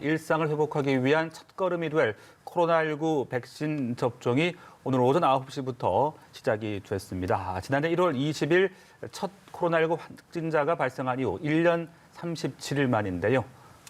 일상을 회복하기 위한 첫걸음이 될 코로나19 백신 접종이 오늘 오전 9시부터 시작이 됐습니다. 지난해 1월 20일 첫 코로나19 확진자가 발생한 이후 1년 37일 만인데요.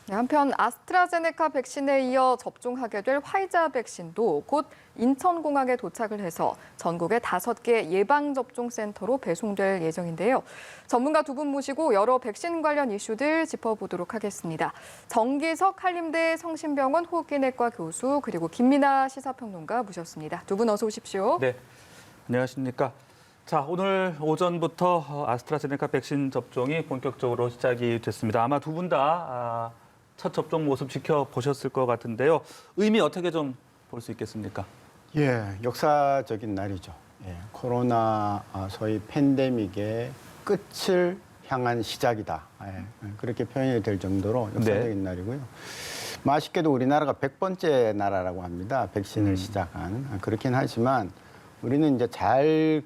한편 아스트라제네카 백신에 이어 접종하게 될 화이자 백신도 곧 인천공항에 도착을 해서 전국의 5개 예방접종센터로 배송될 예정인데요. 전문가 2분 모시고 여러 백신 관련 이슈들 짚어보도록 하겠습니다. 정기석 한림대 성심병원 호흡기내과 교수 그리고 김민아 시사평론가 모셨습니다. 2분 어서 오십시오. 네, 안녕하십니까. 자, 오늘 오전부터 아스트라제네카 백신 접종이 본격적으로 시작이 됐습니다. 아마 두 분 다 첫 접종 모습 지켜보셨을 것 같은데요. 의미 어떻게 좀 볼 수 있겠습니까? 예, 역사적인 날이죠. 예, 코로나 소위 팬데믹의 끝을 향한 시작이다. 예, 그렇게 표현이 될 정도로 역사적인 날이고요. 아쉽게도 우리나라가 100번째 나라라고 합니다. 백신을 시작한. 그렇긴 하지만 우리는 이제 잘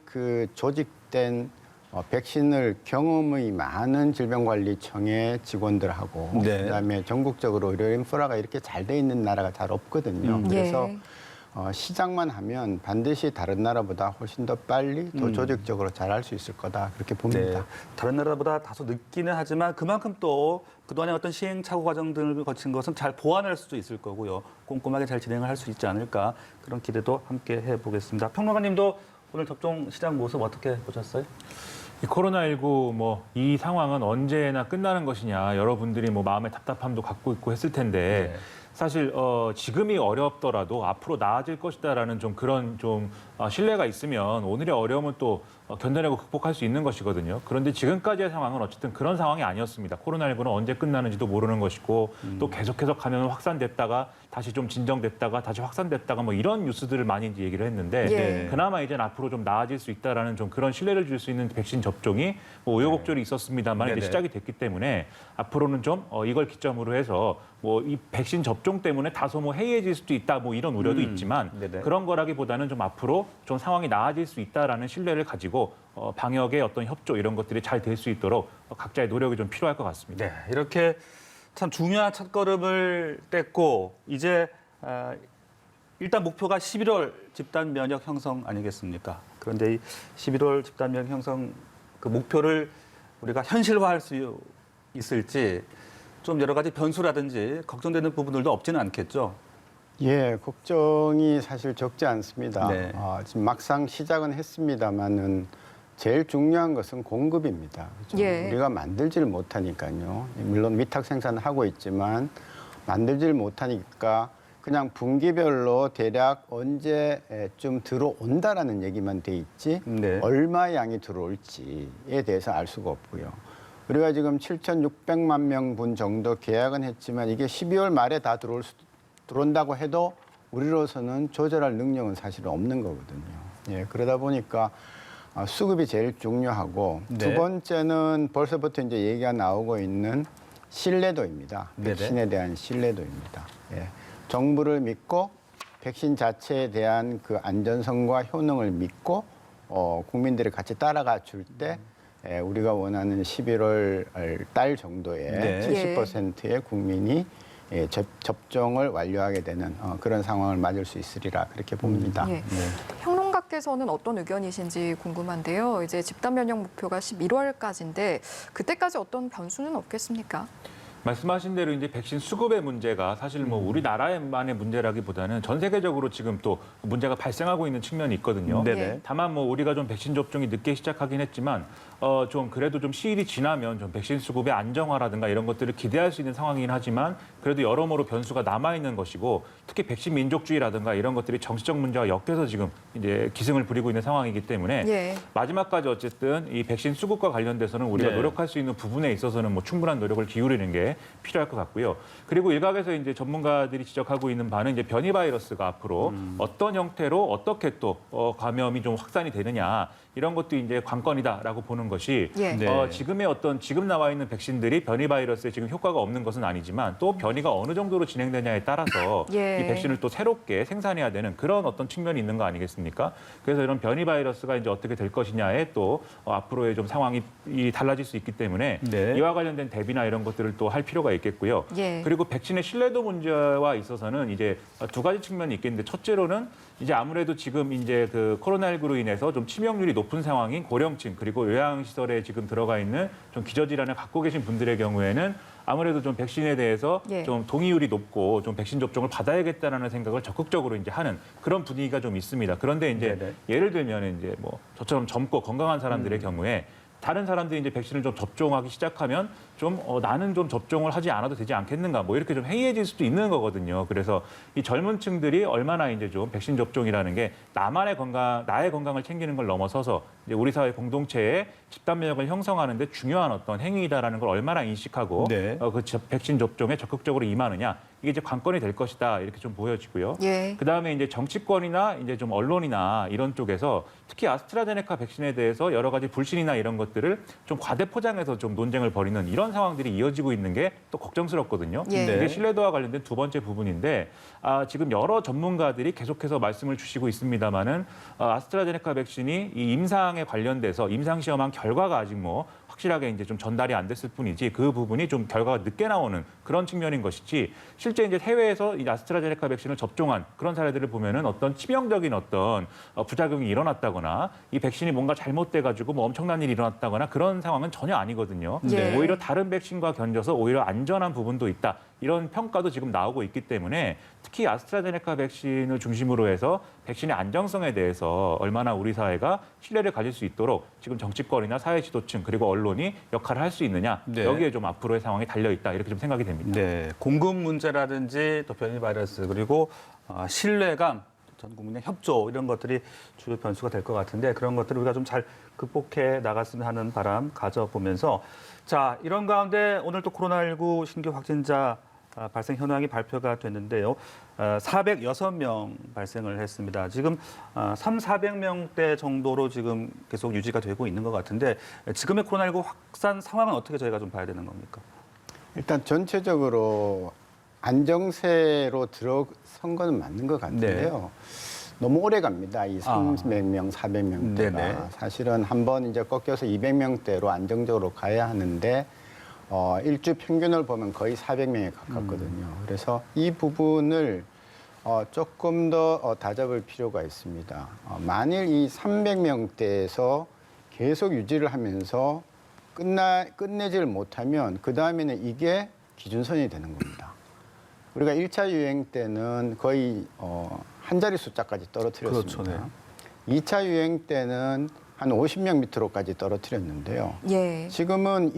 조직된 백신을 경험이 많은 질병관리청의 직원들하고 네. 그다음에 전국적으로 의료 인프라가 이렇게 잘 돼 있는 나라가 잘 없거든요. 그래서 시작만 하면 반드시 다른 나라보다 훨씬 더 빨리, 더 조직적으로 잘할 수 있을 거다 그렇게 봅니다. 네, 다른 나라보다 다소 늦기는 하지만 그만큼 또 그동안의 어떤 시행착오 과정들을 거친 것은 잘 보완할 수도 있을 거고요. 꼼꼼하게 잘 진행을 할 수 있지 않을까 그런 기대도 함께 해보겠습니다. 평론가님도 오늘 접종 시작 모습 어떻게 보셨어요? 이 코로나19 이 상황은 언제나 끝나는 것이냐 여러분들이 마음의 답답함도 갖고 있고 했을 텐데 사실 지금이 어렵더라도 앞으로 나아질 것이다라는 좀 그런 신뢰가 있으면 오늘의 어려움은 또 견뎌내고 극복할 수 있는 것이거든요. 그런데 지금까지의 상황은 어쨌든 그런 상황이 아니었습니다. 코로나19는 언제 끝나는지도 모르는 것이고 또 계속해서 감염은 확산됐다가 다시 좀 진정됐다가 다시 확산됐다가 이런 뉴스들을 많이 이제 얘기를 했는데 그나마 이제 앞으로 좀 나아질 수 있다라는 좀 그런 신뢰를 줄 수 있는 백신 접종이 우여곡절이 있었습니다만 이제 시작이 됐기 때문에 앞으로는 좀 이걸 기점으로 해서 이 백신 접종 때문에 다소 해이해질 수도 있다 이런 우려도 있지만 그런 거라기보다는 좀 앞으로 좀 상황이 나아질 수 있다라는 신뢰를 가지고 방역의 어떤 협조 이런 것들이 잘 될 수 있도록 각자의 노력이 좀 필요할 것 같습니다. 네, 이렇게 참 중요한 첫걸음을 뗐고 이제 일단 목표가 11월 집단 면역 형성 아니겠습니까? 그런데 이 11월 집단 면역 형성 그 목표를 우리가 현실화할 수 있을지 좀 여러 가지 변수라든지 걱정되는 부분들도 없지는 않겠죠. 예, 걱정이 사실 적지 않습니다. 네. 지금 막상 시작은 했습니다만은 제일 중요한 것은 공급입니다. 그렇죠? 우리가 만들지를 못하니까요. 물론 위탁 생산을 하고 있지만 만들지를 못하니까 그냥 분기별로 대략 언제쯤 들어온다라는 얘기만 돼 있지 얼마 양이 들어올지에 대해서 알 수가 없고요. 우리가 지금 7,600만 명분 정도 계약은 했지만 이게 12월 말에 다 들어온다고 해도 우리로서는 조절할 능력은 사실 없는 거거든요. 예, 그러다 보니까 수급이 제일 중요하고 두 번째는 벌써부터 이제 얘기가 나오고 있는 신뢰도입니다. 백신에 대한 신뢰도입니다. 예, 정부를 믿고 백신 자체에 대한 그 안전성과 효능을 믿고 국민들이 같이 따라가 줄 때 우리가 원하는 11월 달 정도에 70%의 국민이 접종을 완료하게 되는 그런 상황을 맞을 수 있으리라 그렇게 봅니다. 평론가께서는 어떤 의견이신지 궁금한데요. 이제 집단 면역 목표가 11월까지인데 그때까지 어떤 변수는 없겠습니까? 말씀하신 대로 이제 백신 수급의 문제가 사실 우리나라만의 문제라기보다는 전 세계적으로 지금 또 문제가 발생하고 있는 측면이 있거든요. 다만 우리가 좀 백신 접종이 늦게 시작하긴 했지만 좀 그래도 좀 시일이 지나면 좀 백신 수급의 안정화라든가 이런 것들을 기대할 수 있는 상황이긴 하지만 그래도 여러모로 변수가 남아 있는 것이고 특히 백신 민족주의라든가 이런 것들이 정치적 문제와 엮여서 지금 이제 기승을 부리고 있는 상황이기 때문에 마지막까지 어쨌든 이 백신 수급과 관련돼서는 우리가 노력할 수 있는 부분에 있어서는 충분한 노력을 기울이는 게 필요할 것 같고요. 그리고 일각에서 이제 전문가들이 지적하고 있는 바는 이제 변이 바이러스가 앞으로 어떤 형태로 어떻게 또 감염이 좀 확산이 되느냐 이런 것도 이제 관건이다라고 보는 것이 예. 네. 지금 나와 있는 백신들이 변이 바이러스에 지금 효과가 없는 것은 아니지만 또 변이가 어느 정도로 진행되냐에 따라서 예. 이 백신을 또 새롭게 생산해야 되는 그런 어떤 측면이 있는 거 아니겠습니까? 그래서 이런 변이 바이러스가 이제 어떻게 될 것이냐에 또 앞으로의 좀 상황이 달라질 수 있기 때문에 네. 이와 관련된 대비나 이런 것들을 또 할 필요가 있겠고요. 예. 그리고 백신의 신뢰도 문제와 있어서는 이제 두 가지 측면이 있겠는데 첫째로는 이제 아무래도 지금 이제 그 코로나19로 인해서 좀 치명률이 높은 상황인 고령층 그리고 요양시설에 지금 들어가 있는 좀 기저질환을 갖고 계신 분들의 경우에는 아무래도 좀 백신에 대해서 예. 좀 동의율이 높고 좀 백신 접종을 받아야겠다라는 생각을 적극적으로 이제 하는 그런 분위기가 좀 있습니다. 그런데 이제 네네. 예를 들면 이제 뭐 저처럼 젊고 건강한 사람들의 경우에 다른 사람들이 이제 백신을 좀 접종하기 시작하면 좀 나는 좀 접종을 하지 않아도 되지 않겠는가 뭐 이렇게 좀 해이해질 수도 있는 거거든요. 그래서 이 젊은 층들이 얼마나 이제 좀 백신 접종이라는 게 나의 건강을 챙기는 걸 넘어서서 이제 우리 사회 공동체의 집단 면역을 형성하는데 중요한 어떤 행위이다라는 걸 얼마나 인식하고 네. 백신 접종에 적극적으로 임하느냐 이게 이제 관건이 될 것이다 이렇게 좀 보여지고요. 예. 그다음에 이제 정치권이나 이제 좀 언론이나 이런 쪽에서 특히 아스트라제네카 백신에 대해서 여러 가지 불신이나 이런 것들을 좀 과대 포장해서 좀 논쟁을 벌이는 이런 상황들이 이어지고 있는 게 또 걱정스럽거든요. 예. 네. 이게 신뢰도와 관련된 두 번째 부분인데 지금 여러 전문가들이 계속해서 말씀을 주시고 있습니다만은 아스트라제네카 백신이 이 임상에 관련돼서 임상 시험한 결과가 아직 뭐 확실하게 이제 좀 전달이 안 됐을 뿐이지 그 부분이 좀 결과가 늦게 나오는 그런 측면인 것이지 실제 이제 해외에서 이 아스트라제네카 백신을 접종한 그런 사례들을 보면은 어떤 치명적인 어떤 부작용이 일어났다거나 이 백신이 뭔가 잘못돼 가지고 뭐 엄청난 일이 일어났다거나 그런 상황은 전혀 아니거든요. 예. 오히려 다른 백신과 견져서 오히려 안전한 부분도 있다. 이런 평가도 지금 나오고 있기 때문에 특히 아스트라제네카 백신을 중심으로 해서 백신의 안정성에 대해서 얼마나 우리 사회가 신뢰를 가질 수 있도록 지금 정치권이나 사회 지도층 그리고 언론이 역할을 할 수 있느냐 네. 여기에 좀 앞으로의 상황이 달려 있다 이렇게 좀 생각이 됩니다. 네, 공급 문제라든지 또 변이 바이러스 그리고 신뢰감, 전 국민의 협조 이런 것들이 주요 변수가 될 것 같은데 그런 것들을 우리가 좀 잘 극복해 나갔으면 하는 바람 가져보면서 자 이런 가운데 오늘 또 코로나19 신규 확진자 발생 현황이 발표가 됐는데요. 406명 발생을 했습니다. 지금 400명대 정도로 지금 계속 유지가 되고 있는 것 같은데 지금의 코로나19 확산 상황은 어떻게 저희가 좀 봐야 되는 겁니까? 일단 전체적으로 안정세로 들어선 거는 맞는 것 같은데요. 너무 오래 갑니다. 이 300명, 400명대가. 네네. 사실은 한번 이제 꺾여서 200명대로 안정적으로 가야 하는데 일주 평균을 보면 거의 400명에 가깝거든요. 그래서 이 부분을 조금 더 다잡을 필요가 있습니다. 만일 이 300명대에서 계속 유지를 하면서 끝내지를 못하면 그 다음에는 이게 기준선이 되는 겁니다. 우리가 1차 유행 때는 거의 한 자리 숫자까지 떨어뜨렸습니다. 그렇죠, 2차 유행 때는 한 50명 밑으로까지 떨어뜨렸는데요. 예. 지금은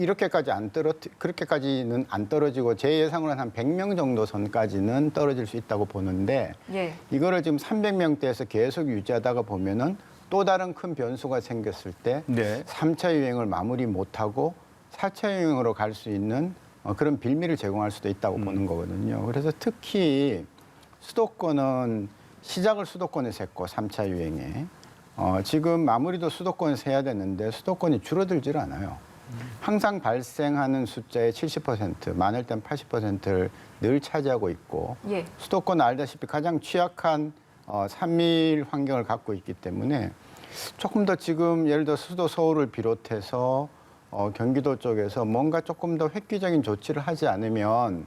그렇게까지는 안 떨어지고 제 예상으로는 한 100명 정도 선까지는 떨어질 수 있다고 보는데 예. 이거를 지금 300명대에서 계속 유지하다가 보면은 또 다른 큰 변수가 생겼을 때 네. 3차 유행을 마무리 못하고 4차 유행으로 갈 수 있는 그런 빌미를 제공할 수도 있다고 보는 거거든요. 그래서 특히 수도권은 시작을 수도권에서 했고 3차 유행에 지금 마무리도 수도권에서 해야 되는데 수도권이 줄어들질 않아요. 항상 발생하는 숫자의 70%, 많을 땐 80%를 늘 차지하고 있고 예. 수도권 알다시피 가장 취약한 산밀 환경을 갖고 있기 때문에 조금 더 지금 예를 들어 수도 서울을 비롯해서 경기도 쪽에서 뭔가 조금 더 획기적인 조치를 하지 않으면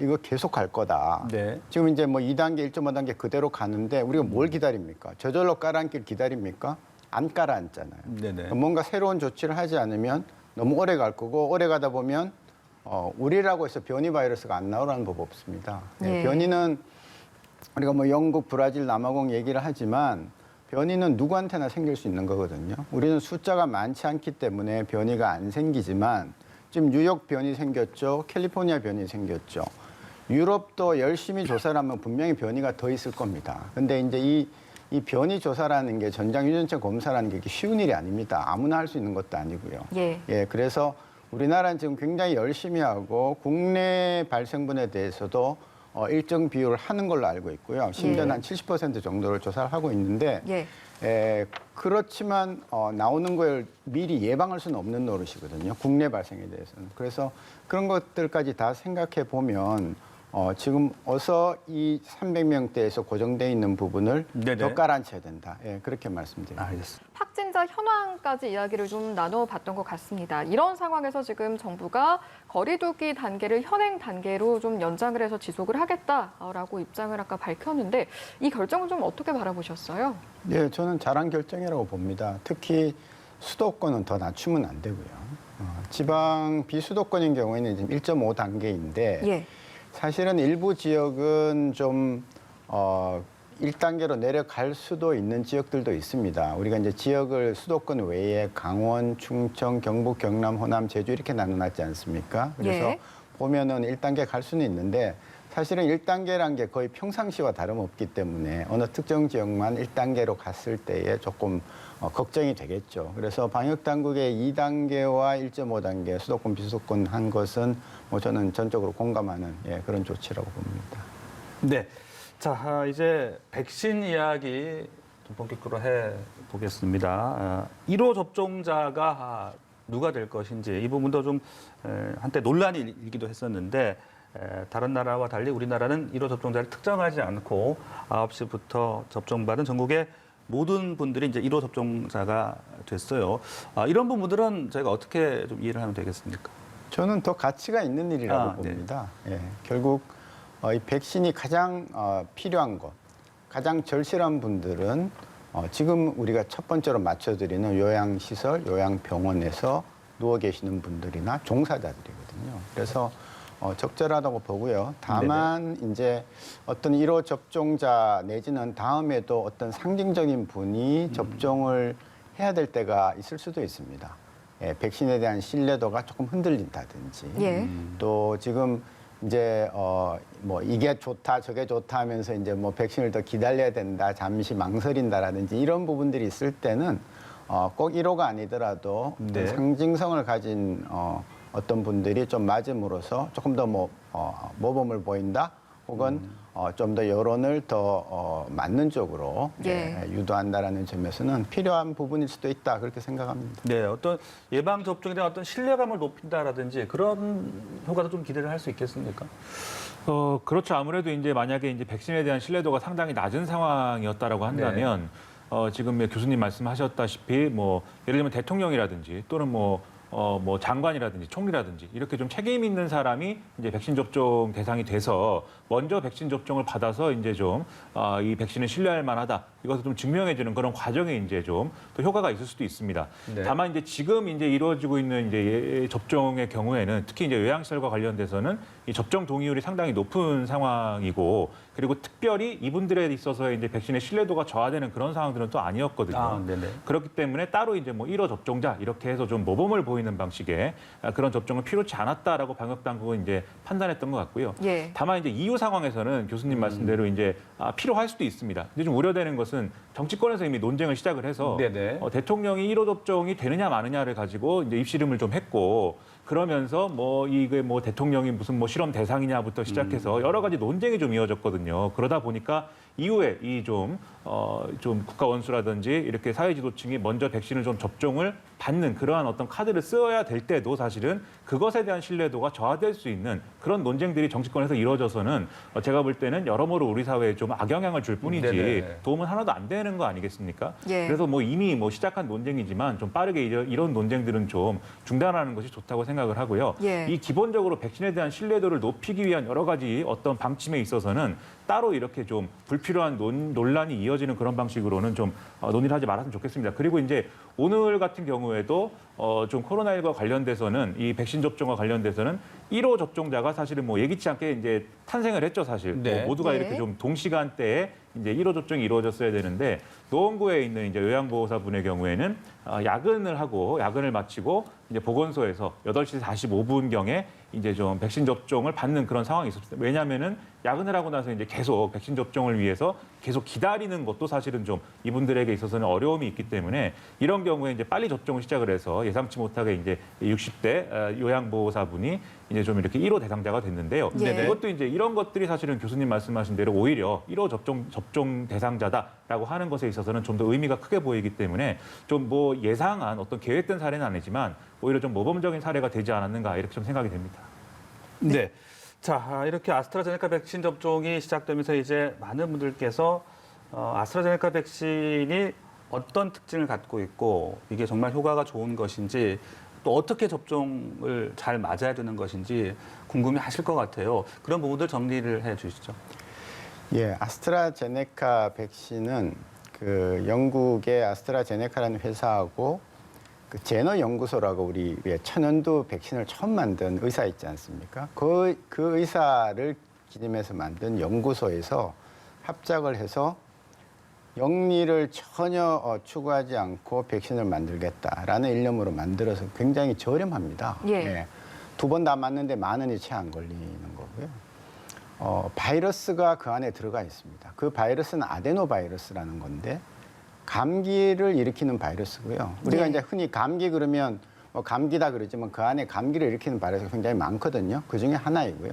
이거 계속 갈 거다. 네. 지금 이제 뭐 2단계, 1.5단계 그대로 가는데 우리가 뭘 기다립니까? 저절로 깔아앉길 기다립니까? 안 깔아앉잖아요. 네네. 뭔가 새로운 조치를 하지 않으면 너무 오래 갈 거고 오래 가다 보면 우리라고 해서 변이 바이러스가 안 나오라는 법 없습니다. 예. 변이는 우리가 뭐 영국, 브라질, 남아공 얘기를 하지만 변이는 누구한테나 생길 수 있는 거거든요. 우리는 숫자가 많지 않기 때문에 변이가 안 생기지만 지금 뉴욕 변이 생겼죠. 캘리포니아 변이 생겼죠. 유럽도 열심히 조사를 하면 분명히 변이가 더 있을 겁니다. 근데 이제 이 변이 조사라는 게 전장 유전체 검사라는 게 쉬운 일이 아닙니다. 아무나 할 수 있는 것도 아니고요. 예. 그래서 우리나라는 지금 굉장히 열심히 하고 국내 발생분에 대해서도 일정 비율을 하는 걸로 알고 있고요. 심지어 한 70% 정도를 조사를 하고 있는데 예. 그렇지만 나오는 걸 미리 예방할 수는 없는 노릇이거든요. 국내 발생에 대해서는. 그래서 그런 것들까지 다 생각해 보면 지금 어서 이 300명대에서 고정돼 있는 부분을 네네. 더 깔아앉혀야 된다. 예, 그렇게 말씀드립니다. 알겠습니다. 확진자 현황까지 이야기를 좀 나눠봤던 것 같습니다. 이런 상황에서 지금 정부가 거리두기 단계를 현행 단계로 좀 연장을 해서 지속을 하겠다라고 입장을 아까 밝혔는데 이 결정은 좀 어떻게 바라보셨어요? 네, 저는 잘한 결정이라고 봅니다. 특히 수도권은 더 낮추면 안 되고요. 지방 비수도권인 경우에는 지금 1.5단계인데 예. 사실은 일부 지역은 좀 1단계로 내려갈 수도 있는 지역들도 있습니다. 우리가 이제 지역을 수도권 외에 강원, 충청, 경북, 경남, 호남, 제주 이렇게 나눠놨지 않습니까? 그래서 예. 보면은 1단계 갈 수는 있는데 사실은 1단계란 게 거의 평상시와 다름없기 때문에 어느 특정 지역만 1단계로 갔을 때에 조금 걱정이 되겠죠. 그래서 방역당국의 2단계와 1.5단계 수도권, 비수도권 한 것은 뭐 저는 전적으로 공감하는 그런 조치라고 봅니다. 네. 자, 이제 백신 이야기 좀 본격적으로 해보겠습니다. 1호 접종자가 누가 될 것인지 이 부분도 좀 한때 논란이 일기도 했었는데 다른 나라와 달리 우리나라는 1호 접종자를 특정하지 않고 9시부터 접종받은 전국의 모든 분들이 이제 1호 접종자가 됐어요. 이런 부분들은 저희가 어떻게 좀 이해를 하면 되겠습니까? 저는 더 가치가 있는 일이라고 네. 봅니다. 예, 결국 이 백신이 가장 필요한 것, 가장 절실한 분들은 지금 우리가 첫 번째로 맞춰드리는 요양시설, 요양병원에서 누워 계시는 분들이나 종사자들이거든요. 그래서 적절하다고 보고요. 다만 이제 어떤 1호 접종자 내지는 다음에도 어떤 상징적인 분이 접종을 해야 될 때가 있을 수도 있습니다. 예, 백신에 대한 신뢰도가 조금 흔들린다든지 예. 또 지금 이제 뭐 이게 좋다 저게 좋다 하면서 이제 뭐 백신을 더 기다려야 된다 잠시 망설인다라든지 이런 부분들이 있을 때는 꼭 1호가 아니더라도 어떤 네. 상징성을 가진 어떤 분들이 좀 맞음으로써 조금 더 모범을 보인다 혹은 좀 더 여론을 더 맞는 쪽으로 유도한다라는 점에서는 필요한 부분일 수도 있다 그렇게 생각합니다. 네, 어떤 예방 접종에 대한 어떤 신뢰감을 높인다라든지 그런 효과도 좀 기대를 할 수 있겠습니까? 그렇죠. 아무래도 이제 만약에 이제 백신에 대한 신뢰도가 상당히 낮은 상황이었다라고 한다면 지금 교수님 말씀하셨다시피 뭐 예를 들면 대통령이라든지 또는 뭐 장관이라든지 총리라든지 이렇게 좀 책임 있는 사람이 이제 백신 접종 대상이 돼서 먼저 백신 접종을 받아서 이제 좀 이 백신을 신뢰할 만하다. 이것을 좀 증명해주는 그런 과정에 이제 좀 또 효과가 있을 수도 있습니다. 네. 다만 이제 지금 이제 이루어지고 있는 이제 접종의 경우에는 특히 이제 요양시설과 관련돼서는 이 접종 동의율이 상당히 높은 상황이고 그리고 특별히 이분들에 있어서 이제 백신의 신뢰도가 저하되는 그런 상황들은 또 아니었거든요. 네네. 그렇기 때문에 따로 이제 뭐 1호 접종자 이렇게 해서 좀 모범을 보이는 방식의 그런 접종은 필요치 않았다라고 방역 당국은 이제 판단했던 것 같고요. 예. 다만 이제 이후 상황에서는 교수님 말씀대로 이제 필요할 수도 있습니다. 근데 좀 우려되는 것은 정치권에서 이미 논쟁을 시작을 해서 네네. 대통령이 1호 접종이 되느냐 마느냐를 가지고 이제 입씨름을 좀 했고 그러면서 뭐 이게 뭐 대통령이 무슨 뭐 실험 대상이냐부터 시작해서 여러 가지 논쟁이 좀 이어졌거든요. 그러다 보니까 이후에 이 좀 국가 원수라든지 이렇게 사회 지도층이 먼저 백신을 좀 접종을 받는 그러한 어떤 카드를 써야 될 때도 사실은 그것에 대한 신뢰도가 저하될 수 있는 그런 논쟁들이 정치권에서 이루어져서는 제가 볼 때는 여러모로 우리 사회에 좀 악영향을 줄 뿐이지 네네. 도움은 하나도 안 되는 거 아니겠습니까? 예. 그래서 뭐 이미 뭐 시작한 논쟁이지만 좀 빠르게 이런 논쟁들은 좀 중단하는 것이 좋다고 생각을 하고요. 예. 이 기본적으로 백신에 대한 신뢰도를 높이기 위한 여러 가지 어떤 방침에 있어서는 따로 이렇게 좀 불필요한 논란이 이어지는 그런 방식으로는 좀 논의를 하지 말았으면 좋겠습니다. 그리고 이제 오늘 같은 경우에도 좀 코로나19와 관련돼서는 이 백신 접종과 관련돼서는 1호 접종자가 사실은 뭐 예기치 않게 이제 탄생을 했죠, 사실. 네. 뭐 모두가 네. 이렇게 좀 동시간대에 이제 1호 접종이 이루어졌어야 되는데 노원구에 있는 이제 요양보호사분의 경우에는 야근을 마치고 이제 보건소에서 8시 45분경에 이제 좀 백신 접종을 받는 그런 상황이 있었습니다. 왜냐하면은 야근을 하고 나서 이제 계속 백신 접종을 위해서 계속 기다리는 것도 사실은 좀 이분들에게 있어서는 어려움이 있기 때문에 이런 경우에 이제 빨리 접종을 시작을 해서 예상치 못하게 이제 60대 요양보호사분이 이제 좀 이렇게 1호 대상자가 됐는데요. 네네. 이것도 이제 이런 것들이 사실은 교수님 말씀하신 대로 오히려 1호 접종 대상자다라고 하는 것에 있어서는 좀 더 의미가 크게 보이기 때문에 좀 뭐 예상한 어떤 계획된 사례는 아니지만 오히려 좀 모범적인 사례가 되지 않았는가 이렇게 좀 생각이 됩니다. 네. 자, 이렇게 아스트라제네카 백신 접종이 시작되면서 이제 많은 분들께서 아스트라제네카 백신이 어떤 특징을 갖고 있고 이게 정말 효과가 좋은 것인지 또 어떻게 접종을 잘 맞아야 되는 것인지 궁금해하실 것 같아요. 그런 부분들 정리를 해주시죠. 예, 아스트라제네카 백신은 그 영국의 아스트라제네카라는 회사하고 그 제너 연구소라고 우리 천연두 백신을 처음 만든 의사 있지 않습니까? 그 의사를 기념해서 만든 연구소에서 합작을 해서 영리를 전혀 추구하지 않고 백신을 만들겠다라는 일념으로 만들어서 굉장히 저렴합니다. 예. 2번 다 맞는데 10,000원이 채 안 걸리는 거고요. 바이러스가 그 안에 들어가 있습니다. 그 바이러스는 아데노 바이러스라는 건데 감기를 일으키는 바이러스고요. 우리가 네. 이제 흔히 감기 그러면 뭐 감기다 그러지만 그 안에 감기를 일으키는 바이러스가 굉장히 많거든요. 그 중에 하나이고요.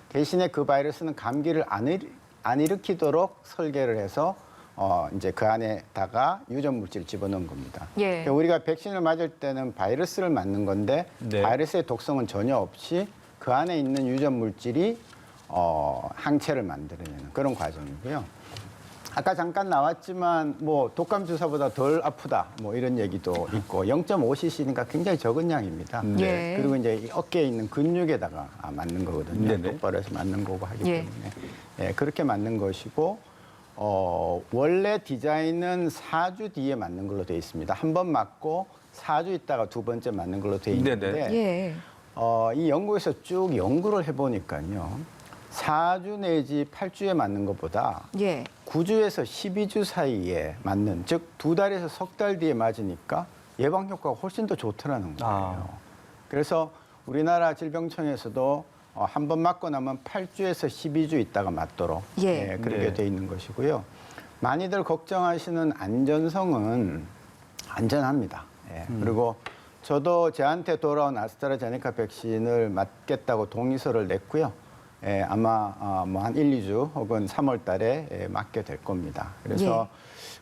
대신에 그 바이러스는 감기를 안 일으키도록 설계를 해서 이제 그 안에다가 유전 물질을 집어넣은 겁니다. 예. 그러니까 우리가 백신을 맞을 때는 바이러스를 맞는 건데 네. 바이러스의 독성은 전혀 없이 그 안에 있는 유전 물질이 항체를 만들어내는 그런 과정이고요. 아까 잠깐 나왔지만 뭐 독감 주사보다 덜 아프다 뭐 이런 얘기도 있고 0.5cc니까 굉장히 적은 양입니다. 예. 그리고 이제 이 어깨에 있는 근육에다가 맞는 거거든요. 네네. 똑바로 해서 맞는 거고 하기 예. 때문에 예, 그렇게 맞는 것이고 원래 디자인은 4주 뒤에 맞는 걸로 되어 있습니다. 한 번 맞고 4주 있다가 두 번째 맞는 걸로 되어 있는데 네네. 예. 이 연구에서 쭉 연구를 해보니까요. 4주 내지 8주에 맞는 것보다 예. 9주에서 12주 사이에 맞는, 즉 2달에서 석 달 뒤에 맞으니까 예방 효과가 훨씬 더 좋더라는 거예요. 그래서 우리나라 질병청에서도 한 번 맞고 나면 8주에서 12주 있다가 맞도록 예. 그렇게 네. 돼 있는 것이고요. 많이들 걱정하시는 안전성은 안전합니다. 예. 그리고 저도 저한테 돌아온 아스트라제네카 백신을 맞겠다고 동의서를 냈고요. 예, 아마 뭐 한 1, 2주 혹은 3월 달에 맞게 될 겁니다. 그래서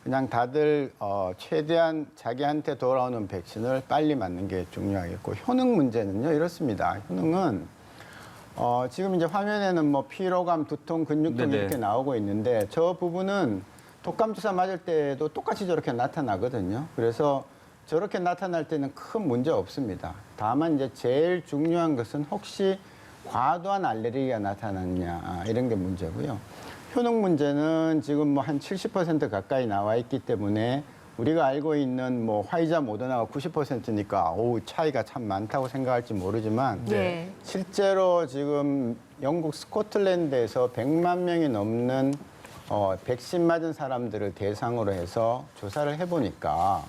그냥 다들 최대한 자기한테 돌아오는 백신을 빨리 맞는 게 중요하겠고, 효능 문제는요 이렇습니다. 효능은 지금 이제 화면에는 뭐 피로감, 두통, 근육통 네네. 이렇게 나오고 있는데 저 부분은 독감 주사 맞을 때도 똑같이 저렇게 나타나거든요. 그래서 저렇게 나타날 때는 큰 문제 없습니다. 다만 이제 제일 중요한 것은 혹시 과도한 알레르기가 나타났냐 이런 게 문제고요. 효능 문제는 지금 뭐 한 70% 가까이 나와 있기 때문에 우리가 알고 있는 뭐 화이자, 모더나가 90%니까 차이가 참 많다고 생각할지 모르지만 네. 실제로 지금 영국 스코틀랜드에서 100만 명이 넘는 백신 맞은 사람들을 대상으로 해서 조사를 해보니까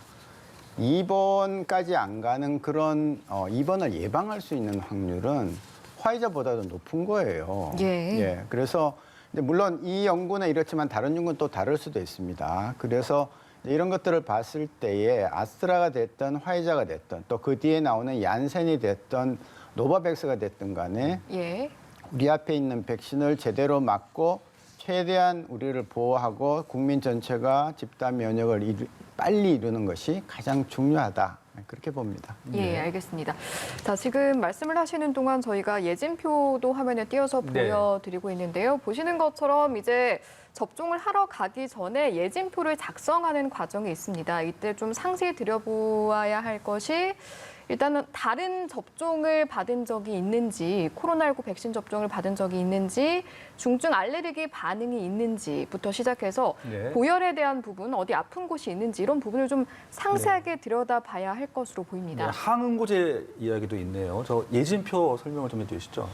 입원까지 안 가는 그런 입원을 예방할 수 있는 확률은 화이자보다도 높은 거예요. 예. 그래서 이제 물론 이 연구는 이렇지만 다른 연구는 또 다를 수도 있습니다. 그래서 이런 것들을 봤을 때에 아스트라가 됐든 화이자가 됐든 또 그 뒤에 나오는 얀센이 됐든 노바백스가 됐든 간에 예. 우리 앞에 있는 백신을 제대로 맞고 최대한 우리를 보호하고 국민 전체가 집단 면역을 빨리 이루는 것이 가장 중요하다. 그렇게 봅니다. 예, 알겠습니다. 자, 지금 말씀을 하시는 동안 저희가 예진표도 화면에 띄워서 네. 보여드리고 있는데요. 보시는 것처럼 이제 접종을 하러 가기 전에 예진표를 작성하는 과정이 있습니다. 이때 좀 상세히 들여보아야 할 것이 일단은 다른 접종을 받은 적이 있는지, 코로나19 백신 접종을 받은 적이 있는지, 중증 알레르기 반응이 있는지부터 시작해서 네. 고열에 대한 부분, 어디 아픈 곳이 있는지 이런 부분을 좀 상세하게 들여다봐야 할 것으로 보입니다. 네, 항응고제 이야기도 있네요. 저 예진표 설명을 좀 해주시죠.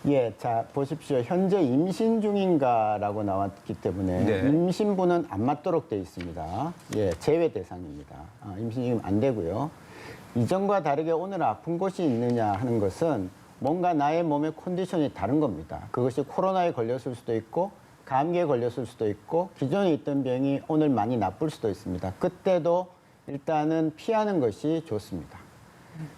예, 자 보십시오. 현재 임신 중인가라고 나왔기 때문에 네. 임신부는 안 맞도록 돼 있습니다. 예, 제외 대상입니다. 임신 중이면 안 되고요. 이전과 다르게 오늘 아픈 곳이 있느냐 하는 것은 뭔가 나의 몸의 컨디션이 다른 겁니다. 그것이 코로나에 걸렸을 수도 있고 감기에 걸렸을 수도 있고 기존에 있던 병이 오늘 많이 나쁠 수도 있습니다. 그때도 일단은 피하는 것이 좋습니다.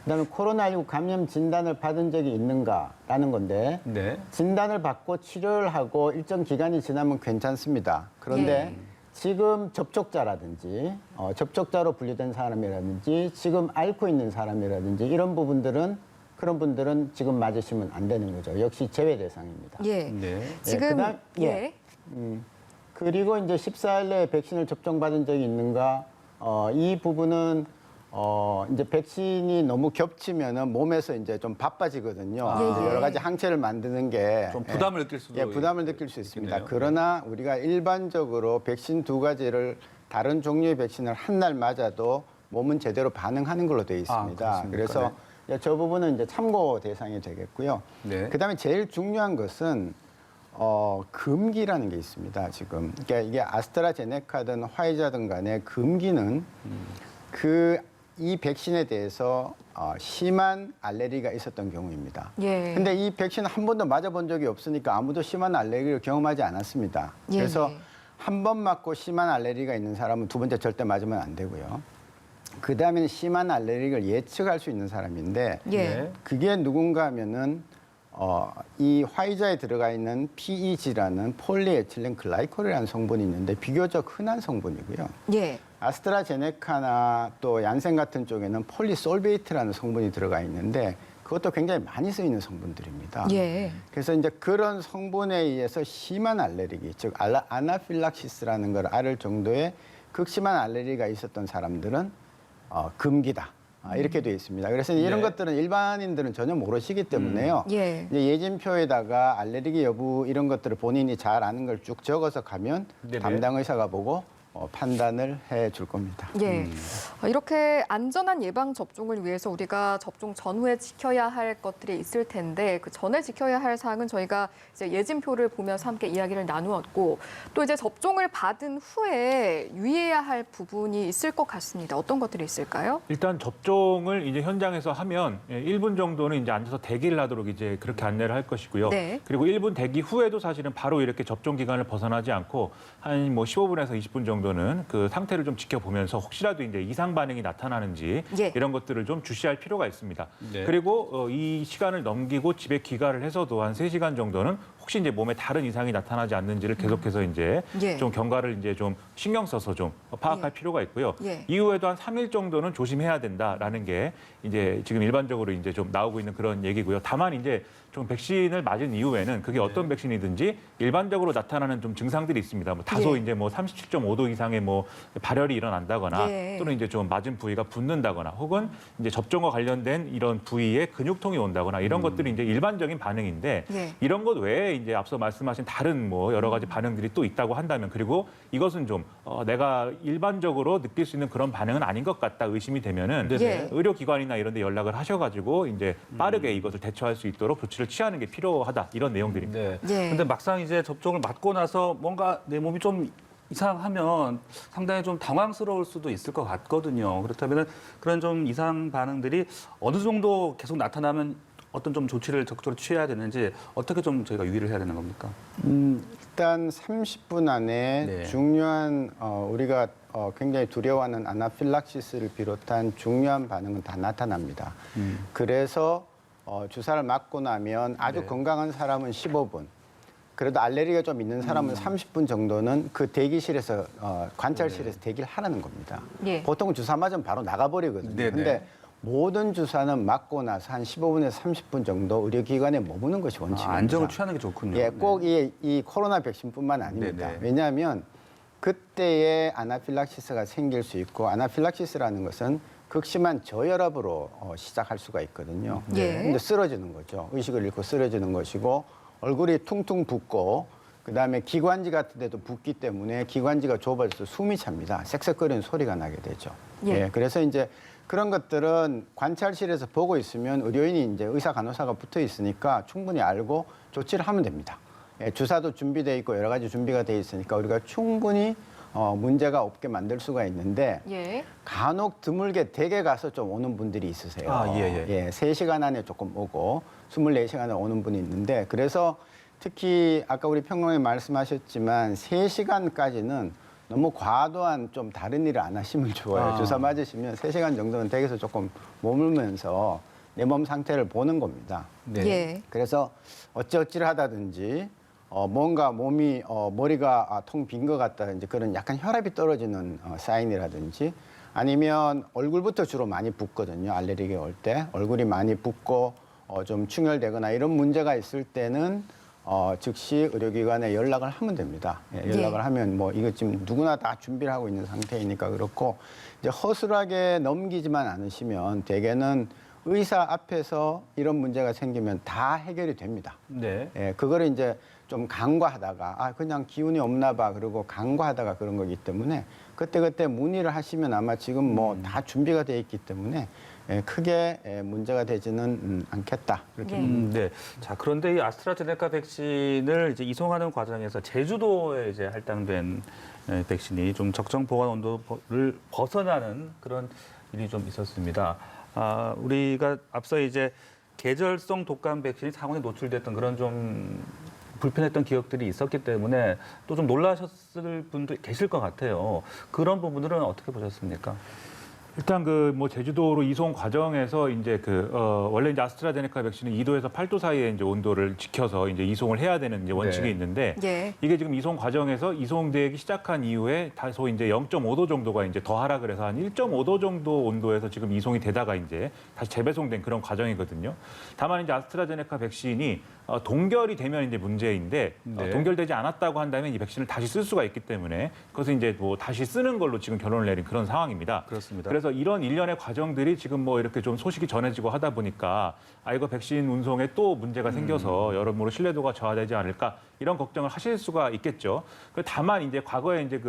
그다음에 코로나19 감염 진단을 받은 적이 있는가라는 건데 네. 진단을 받고 치료를 하고 일정 기간이 지나면 괜찮습니다. 그런데 지금 접촉자라든지 접촉자로 분류된 사람이라든지 지금 앓고 있는 사람이라든지 이런 부분들은 그런 분들은 지금 맞으시면 안 되는 거죠. 역시 제외 대상입니다. 예. 네. 지금 그다음- 예. 그리고 이제 14일 내에 백신을 접종받은 적이 있는가? 이 부분은 이제 백신이 너무 겹치면은 몸에서 이제 좀 바빠지거든요. 예, 이제 예. 여러 가지 항체를 만드는 게 좀 부담을 느낄 수도 부담을 느낄 수 있습니다. 있겠네요. 그러나 우리가 일반적으로 백신 두 가지를 다른 종류의 백신을 한 날 맞아도 몸은 제대로 반응하는 걸로 되어 있습니다. 그렇습니까? 그래서 이제 저 부분은 이제 참고 대상이 되겠고요. 네. 그다음에 제일 중요한 것은 금기라는 게 있습니다. 지금 그러니까 이게 아스트라제네카든 화이자든 간에 금기는 이 백신에 대해서 심한 알레르기가 있었던 경우입니다. 예. 근데 이 백신을 한 번도 맞아본 적이 없으니까 아무도 심한 알레르기를 경험하지 않았습니다. 예, 그래서 예. 한 번 맞고 심한 알레르기가 있는 사람은 두 번째 절대 맞으면 안 되고요. 그 다음에는 심한 알레르기를 예측할 수 있는 사람인데 예. 네. 그게 누군가 하면은 이 화이자에 들어가 있는 PEG라는 폴리에틸렌 글라이콜이라는 성분이 있는데 비교적 흔한 성분이고요. 예. 아스트라제네카나 또 얀센 같은 쪽에는 폴리솔베이트라는 성분이 들어가 있는데 그것도 굉장히 많이 쓰이는 성분들입니다. 예. 그래서 이제 그런 성분에 의해서 심한 알레르기, 즉 아나필락시스라는 걸 앓을 정도의 극심한 알레르기가 있었던 사람들은 금기다. 이렇게 되어 있습니다. 그래서 이런 네. 것들은 일반인들은 전혀 모르시기 때문에요. 예. 이제 예진표에다가 알레르기 여부 이런 것들을 본인이 잘 아는 걸 쭉 적어서 가면 네네. 담당 의사가 보고 판단을 해 줄 겁니다. 예. 이렇게 안전한 예방 접종을 위해서 우리가 접종 전후에 지켜야 할 것들이 있을 텐데 그 전에 지켜야 할 사항은 저희가 이제 예진표를 보면서 함께 이야기를 나누었고 또 이제 접종을 받은 후에 유의해야 할 부분이 있을 것 같습니다. 어떤 것들이 있을까요? 일단 접종을 이제 현장에서 하면 1분 정도는 이제 앉아서 대기를 하도록 이제 그렇게 안내를 할 것이고요. 네. 그리고 1분 대기 후에도 사실은 바로 이렇게 접종 기간을 벗어나지 않고 한 뭐 15분에서 20분 정도는 그 상태를 좀 지켜보면서 혹시라도 이제 이상 반응이 나타나는지 예. 이런 것들을 좀 주시할 필요가 있습니다. 네. 그리고 이 시간을 넘기고 집에 귀가를 해서도 한 3시간 정도는 혹시 이제 몸에 다른 이상이 나타나지 않는지를 계속해서 이제 예. 좀 경과를 이제 좀 신경 써서 좀 파악할 예. 필요가 있고요. 예. 이후에도 한 3일 정도는 조심해야 된다라는 게 이제 지금 일반적으로 이제 좀 나오고 있는 그런 얘기고요. 다만 이제 좀 백신을 맞은 이후에는 그게 어떤 백신이든지 일반적으로 나타나는 좀 증상들이 있습니다. 뭐 다소 예. 이제 뭐 37.5도 이상의 뭐 발열이 일어난다거나 예. 또는 이제 좀 맞은 부위가 붓는다거나 혹은 이제 접종과 관련된 이런 부위에 근육통이 온다거나 이런 것들이 이제 일반적인 반응인데 예. 이런 것 외에 이제 앞서 말씀하신 다른 뭐 여러 가지 반응들이 또 있다고 한다면 그리고 이것은 좀 내가 일반적으로 느낄 수 있는 그런 반응은 아닌 것 같다 의심이 되면은 네네. 예. 의료기관이나 이런 데 연락을 하셔가지고 이제 빠르게 이것을 대처할 수 있도록 조치를 취하는 게 필요하다 이런 내용들입니다. 네. 예. 근데 막상 이제 접종을 맞고 나서 뭔가 내 몸이 좀 이상하면 상당히 좀 당황스러울 수도 있을 것 같거든요. 그렇다면 그런 좀 이상 반응들이 어느 정도 계속 나타나면 어떤 좀 조치를 적극적으로 취해야 되는지 어떻게 좀 저희가 유의를 해야 되는 겁니까? 일단 30분 안에 네. 중요한 우리가 굉장히 두려워하는 아나필락시스를 비롯한 중요한 반응은 다 나타납니다. 그래서 주사를 맞고 나면 아주 네. 건강한 사람은 15분, 그래도 알레르기가 좀 있는 사람은 30분 정도는 그 대기실에서 관찰실에서 대기를 하라는 겁니다. 예. 보통 주사 맞으면 바로 나가버리거든요. 네네. 근데 모든 주사는 맞고 나서 한 15분에서 30분 정도 의료기관에 머무는 것이 원칙입니다. 안정을 취하는 게 좋군요. 예, 꼭 이 코로나 백신뿐만 아닙니다. 네네. 왜냐하면 그때에 아나필락시스가 생길 수 있고 아나필락시스라는 것은 극심한 저혈압으로 시작할 수가 있거든요. 예. 근데 쓰러지는 거죠. 의식을 잃고 쓰러지는 것이고 얼굴이 퉁퉁 붓고 그다음에 기관지 같은 데도 붓기 때문에 기관지가 좁아져서 숨이 찹니다. 쌕쌕거리는 소리가 나게 되죠. 예. 그래서 이제 그런 것들은 관찰실에서 보고 있으면 의료인이 이제 의사 간호사가 붙어 있으니까 충분히 알고 조치를 하면 됩니다. 예, 주사도 준비돼 있고 여러 가지 준비가 돼 있으니까 우리가 충분히 문제가 없게 만들 수가 있는데 예. 간혹 드물게 댁에 가서 좀 오는 분들이 있으세요. 아, 예. 3시간 안에 조금 오고 24시간에 오는 분이 있는데 그래서 특히 아까 우리 평론가님 말씀하셨지만 3시간까지는 너무 과도한 좀 다른 일을 안 하시면 좋아요. 아. 주사 맞으시면 3시간 정도는 댁에서 조금 머물면서 내 몸 상태를 보는 겁니다. 네. 예. 그래서 어찌어찌를 하다든지 뭔가 몸이 머리가 통 빈 것 같다든지 그런 약간 혈압이 떨어지는 사인이라든지 아니면 얼굴부터 주로 많이 붓거든요. 알레르기가 올 때 얼굴이 많이 붓고 좀 충혈되거나 이런 문제가 있을 때는 즉시 의료기관에 연락을 하면 됩니다. 예, 연락을 예. 하면 뭐 이거 지금 누구나 다 준비를 하고 있는 상태이니까 그렇고 이제 허술하게 넘기지만 않으시면 대개는 의사 앞에서 이런 문제가 생기면 다 해결이 됩니다. 네. 예, 그거를 이제 좀 간과하다가 그냥 기운이 없나 봐 그러고 간과하다가 그런 거기 때문에 그때 문의를 하시면 아마 지금 뭐 다 준비가 돼 있기 때문에 크게 문제가 되지는 않겠다 그렇게 예. 봅니다. 네. 자, 그런데 이 아스트라제네카 백신을 이제 이송하는 과정에서 제주도에 이제 할당된 백신이 좀 적정 보관 온도를 벗어나는 그런 일이 좀 있었습니다. 우리가 앞서 이제 계절성 독감 백신이 상온에 노출됐던 그런 좀 불편했던 기억들이 있었기 때문에 또 좀 놀라셨을 분도 계실 것 같아요. 그런 부분들은 어떻게 보셨습니까? 일단 그 뭐 제주도로 이송 과정에서 이제 원래 이제 아스트라제네카 백신은 2도에서 8도 사이에 이제 온도를 지켜서 이제 이송을 해야 되는 이제 원칙이 네. 있는데 예. 이게 지금 이송 과정에서 이송되기 시작한 이후에 다소 이제 0.5도 정도가 이제 더 하락을 해서 한 1.5도 정도 온도에서 지금 이송이 되다가 이제 다시 재배송된 그런 과정이거든요. 다만 이제 아스트라제네카 백신이 동결이 되면 이제 문제인데 네. 동결되지 않았다고 한다면 이 백신을 다시 쓸 수가 있기 때문에 그것을 이제 뭐 다시 쓰는 걸로 지금 결론을 내린 그런 상황입니다. 그렇습니다. 그래서 이런 일련의 과정들이 지금 뭐 이렇게 좀 소식이 전해지고 하다 보니까 이거 백신 운송에 또 문제가 생겨서 여러모로 신뢰도가 저하되지 않을까 이런 걱정을 하실 수가 있겠죠. 다만 이제 과거에 이제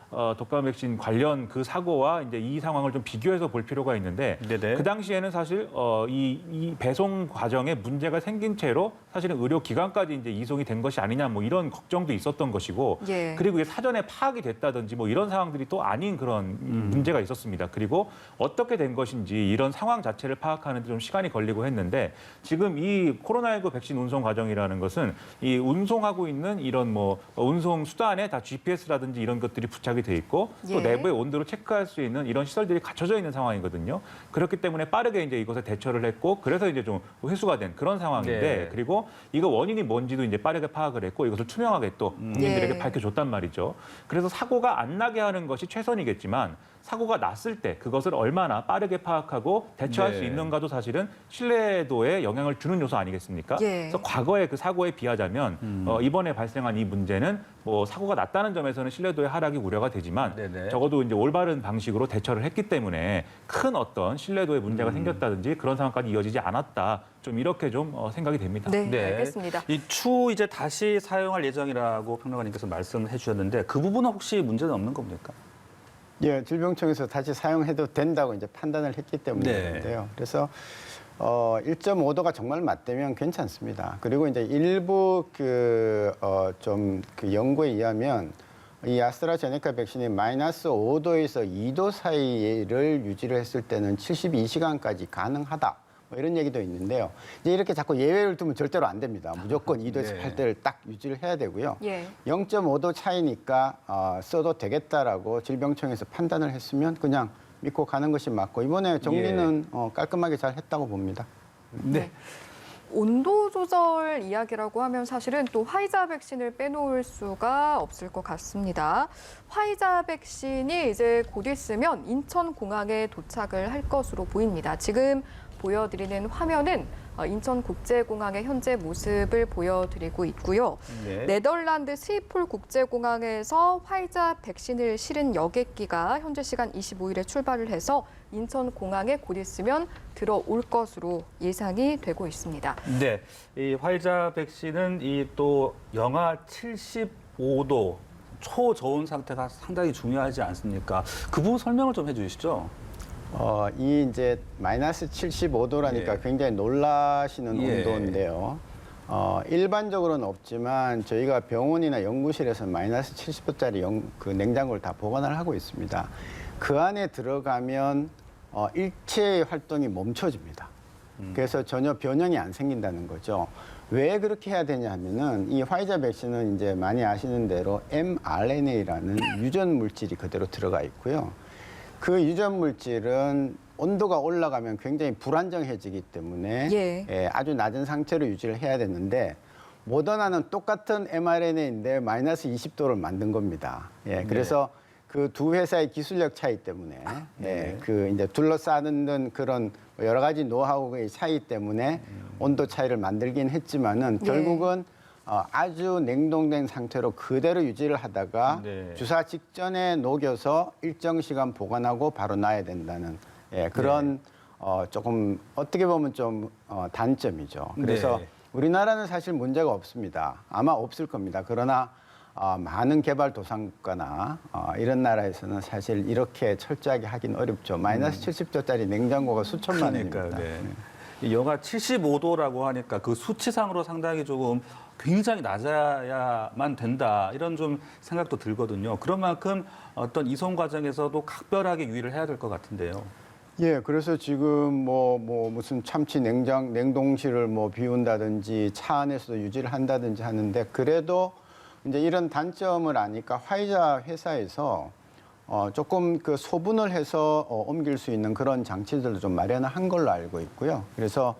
독감 백신 관련 그 사고와 이제 이 상황을 좀 비교해서 볼 필요가 있는데 네네. 그 당시에는 사실 이 배송 과정에 문제가 생긴 채로 사실은 의료기관까지 이제 이송이 된 것이 아니냐 뭐 이런 걱정도 있었던 것이고 예. 그리고 이게 사전에 파악이 됐다든지 뭐 이런 상황들이 또 아닌 그런 문제가 있었습니다. 그리고 어떻게 된 것인지 이런 상황 자체를 파악하는 데 좀 시간이 걸리고 했는데 지금 이 코로나19 백신 운송 과정이라는 것은 이 운송하고 있는 이런 뭐 운송 수단에 다 GPS라든지 이런 것들이 부착이 돼 있고 또 예. 내부의 온도를 체크할 수 있는 이런 시설들이 갖춰져 있는 상황이거든요. 그렇기 때문에 빠르게 이제 이것에 대처를 했고 그래서 이제 좀 회수가 된 그런 상황인데 네. 그리고 이거 원인이 뭔지도 이제 빠르게 파악을 했고 이것을 투명하게 또 국민들에게 예. 밝혀줬단 말이죠. 그래서 사고가 안 나게 하는 것이 최선이겠지만 사고가 났을 때 그것을 얼마나 빠르게 파악하고 대처할 네. 수 있는가도 사실은 신뢰도에 영향을 주는 요소 아니겠습니까? 예. 그래서 과거의 그 사고에 비하자면 이번에 발생한 이 문제는 뭐 사고가 났다는 점에서는 신뢰도의 하락이 우려가 되지만 네네. 적어도 이제 올바른 방식으로 대처를 했기 때문에 큰 어떤 신뢰도에 문제가 생겼다든지 그런 상황까지 이어지지 않았다. 좀 이렇게 좀 생각이 됩니다. 네, 알겠습니다. 이 추후 이제 다시 사용할 예정이라고 평론가님께서 말씀을 해주셨는데 그 부분은 혹시 문제는 없는 겁니까? 예, 질병청에서 다시 사용해도 된다고 이제 판단을 했기 때문인데요. 네. 그래서 1.5도가 정말 맞다면 괜찮습니다. 그리고 이제 일부 좀 연구에 의하면 이 아스트라제네카 백신이 마이너스 5도에서 2도 사이를 유지를 했을 때는 72시간까지 가능하다. 뭐 이런 얘기도 있는데요. 이제 이렇게 자꾸 예외를 두면 절대로 안 됩니다. 무조건 2도에서 네. 8도를 딱 유지를 해야 되고요. 예. 0.5도 차이니까 써도 되겠다라고 질병청에서 판단을 했으면 그냥 믿고 가는 것이 맞고 이번에 정리는 깔끔하게 잘 했다고 봅니다. 네. 온도 조절 이야기라고 하면 사실은 또 화이자 백신을 빼놓을 수가 없을 것 같습니다. 화이자 백신이 이제 곧 있으면 인천공항에 도착을 할 것으로 보입니다. 지금 보여드리는 화면은 인천국제공항의 현재 모습을 보여드리고 있고요. 네. 네덜란드 스히폴 국제공항에서 화이자 백신을 실은 여객기가 현재 시간 25일에 출발을 해서 인천공항에 곧 있으면 들어올 것으로 예상이 되고 있습니다. 네. 이 화이자 백신은 이 또 영하 75도 초저온 상태가 상당히 중요하지 않습니까? 그 부분 설명을 좀 해주시죠. 이 이제 마이너스 75도라니까 예. 굉장히 놀라시는 예. 온도인데요. 일반적으로는 없지만 저희가 병원이나 연구실에서 마이너스 70도짜리 그 냉장고를 다 보관을 하고 있습니다. 그 안에 들어가면 일체의 활동이 멈춰집니다. 그래서 전혀 변형이 안 생긴다는 거죠. 왜 그렇게 해야 되냐 하면은 이 화이자 백신은 이제 많이 아시는 대로 mRNA라는 유전 물질이 그대로 들어가 있고요. 그 유전 물질은 온도가 올라가면 굉장히 불안정해지기 때문에 예. 아주 낮은 상태로 유지를 해야 되는데 모더나는 똑같은 mRNA인데 마이너스 20도를 만든 겁니다. 그래서 그 두 회사의 기술력 차이 때문에 그 이제 둘러싸는 그런 여러 가지 노하우의 차이 때문에 온도 차이를 만들긴 했지만은 결국은 아주 냉동된 상태로 그대로 유지를 하다가 주사 직전에 녹여서 일정 시간 보관하고 바로 놔야 된다는 그런 조금 어떻게 보면 좀 단점이죠. 그래서 우리나라는 사실 문제가 없습니다. 아마 없을 겁니다. 그러나 많은 개발도상국가나 이런 나라에서는 사실 이렇게 철저하게 하긴 어렵죠. 마이너스 70도짜리 냉장고가 수천만 원입니다. 이 영하 75도라고 하니까 그 수치상으로 상당히 조금 굉장히 낮아야만 된다 이런 좀 생각도 들거든요. 그런 만큼 어떤 이송 과정에서도 각별하게 유의를 해야 될 것 같은데요. 예, 그래서 지금 뭐 무슨 참치 냉동실을 뭐 비운다든지 차 안에서도 유지를 한다든지 하는데 그래도 이제 이런 단점을 아니까 화이자 회사에서 조금 그 소분을 해서 옮길 수 있는 그런 장치들도 좀 마련한 걸로 알고 있고요. 그래서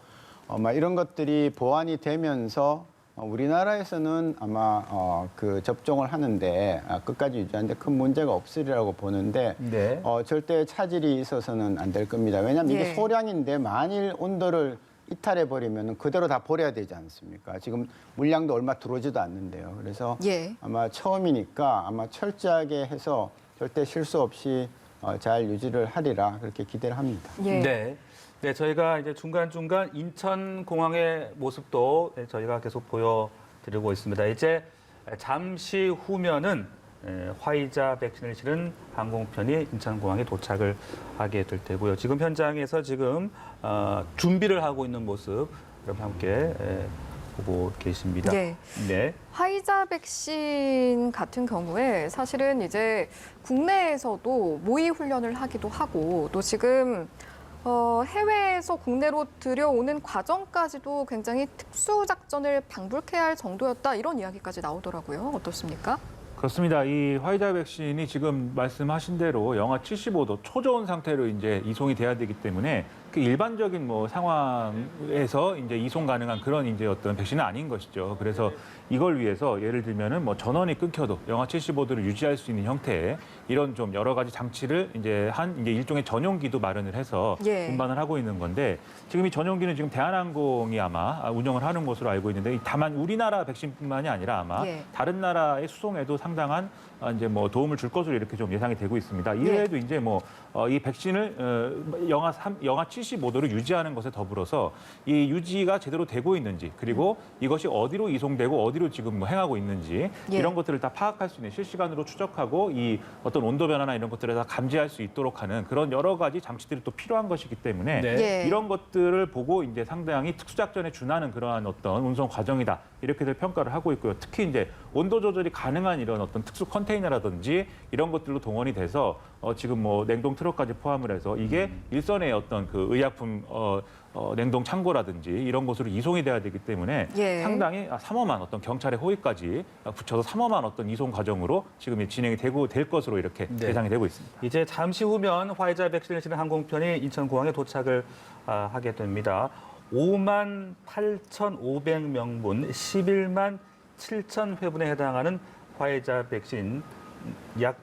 이런 것들이 보완이 되면서 우리나라에서는 아마 그 접종을 하는데 끝까지 유지하는데 큰 문제가 없으리라고 보는데 절대 차질이 있어서는 안 될 겁니다. 왜냐하면 이게 소량인데 만일 온도를 이탈해 버리면 그대로 다 버려야 되지 않습니까? 지금 물량도 얼마 들어오지도 않는데요. 그래서 아마 처음이니까 아마 철저하게 해서 절대 실수 없이 잘 유지를 하리라 그렇게 기대를 합니다. 네, 저희가 이제 중간중간 인천공항의 모습도 저희가 계속 보여드리고 있습니다. 이제 잠시 후면은 화이자 백신을 실은 항공편이 인천공항에 도착을 하게 될 테고요. 지금 현장에서 지금 준비를 하고 있는 모습 여러분 함께 보고 계십니다. 화이자 백신 같은 경우에 사실은 이제 국내에서도 모의 훈련을 하기도 하고 또 지금 해외에서 국내로 들여오는 과정까지도 굉장히 특수 작전을 방불케 할 정도였다 이런 이야기까지 나오더라고요. 어떻습니까? 그렇습니다. 이 화이자 백신이 지금 말씀하신 대로 영하 75도 초저온 상태로 이제 이송이 돼야 되기 때문에 그 일반적인 뭐 상황에서 이제 이송 가능한 그런 이제 어떤 백신은 아닌 것이죠. 그래서 이걸 위해서 예를 들면은 뭐 전원이 끊겨도 영하 75도를 유지할 수 있는 형태의 이런 좀 여러 가지 장치를 이제 이제 일종의 전용기도 마련을 해서 운반을 하고 있는 건데 지금 이 전용기는 지금 대한항공이 아마 운영을 하는 것으로 알고 있는데 다만 우리나라 백신뿐만이 아니라 아마 다른 나라의 수송에도 상당한 이제 뭐 도움을 줄 것으로 이렇게 좀 예상이 되고 있습니다. 이외에도 이제 뭐 이 백신을 영하 75도를 유지하는 것에 더불어서 이 유지가 제대로 되고 있는지 그리고 이것이 어디로 이송되고 어디로 지금 뭐 행하고 있는지 이런 것들을 다 파악할 수 있는 실시간으로 추적하고 이 어떤 온도 변화나 이런 것들을 다 감지할 수 있도록 하는 그런 여러 가지 장치들이 또 필요한 것이기 때문에 이런 것들을 보고 이제 상당히 특수작전에 준하는 그러한 어떤 운송 과정이다 이렇게들 평가를 하고 있고요. 특히 이제 온도 조절이 가능한 이런 어떤 특수 컨테이너라든지 이런 것들로 동원이 돼서 지금 뭐 냉동 트럭까지 포함을 해서 이게 일선의 어떤 그 의약품 냉동 창고라든지 이런 곳으로 이송이 돼야 되기 때문에 상당히 삼엄한 어떤 경찰의 호위까지 붙여서 삼엄한 어떤 이송 과정으로 지금 진행이 될 것으로 이렇게 예상이 되고 있습니다. 이제 잠시 후면 화이자 백신을 실은 항공편이 인천공항에 도착을 하게 됩니다. 5만 8,500명분 11만 7천 회분에 해당하는 화이자 백신 약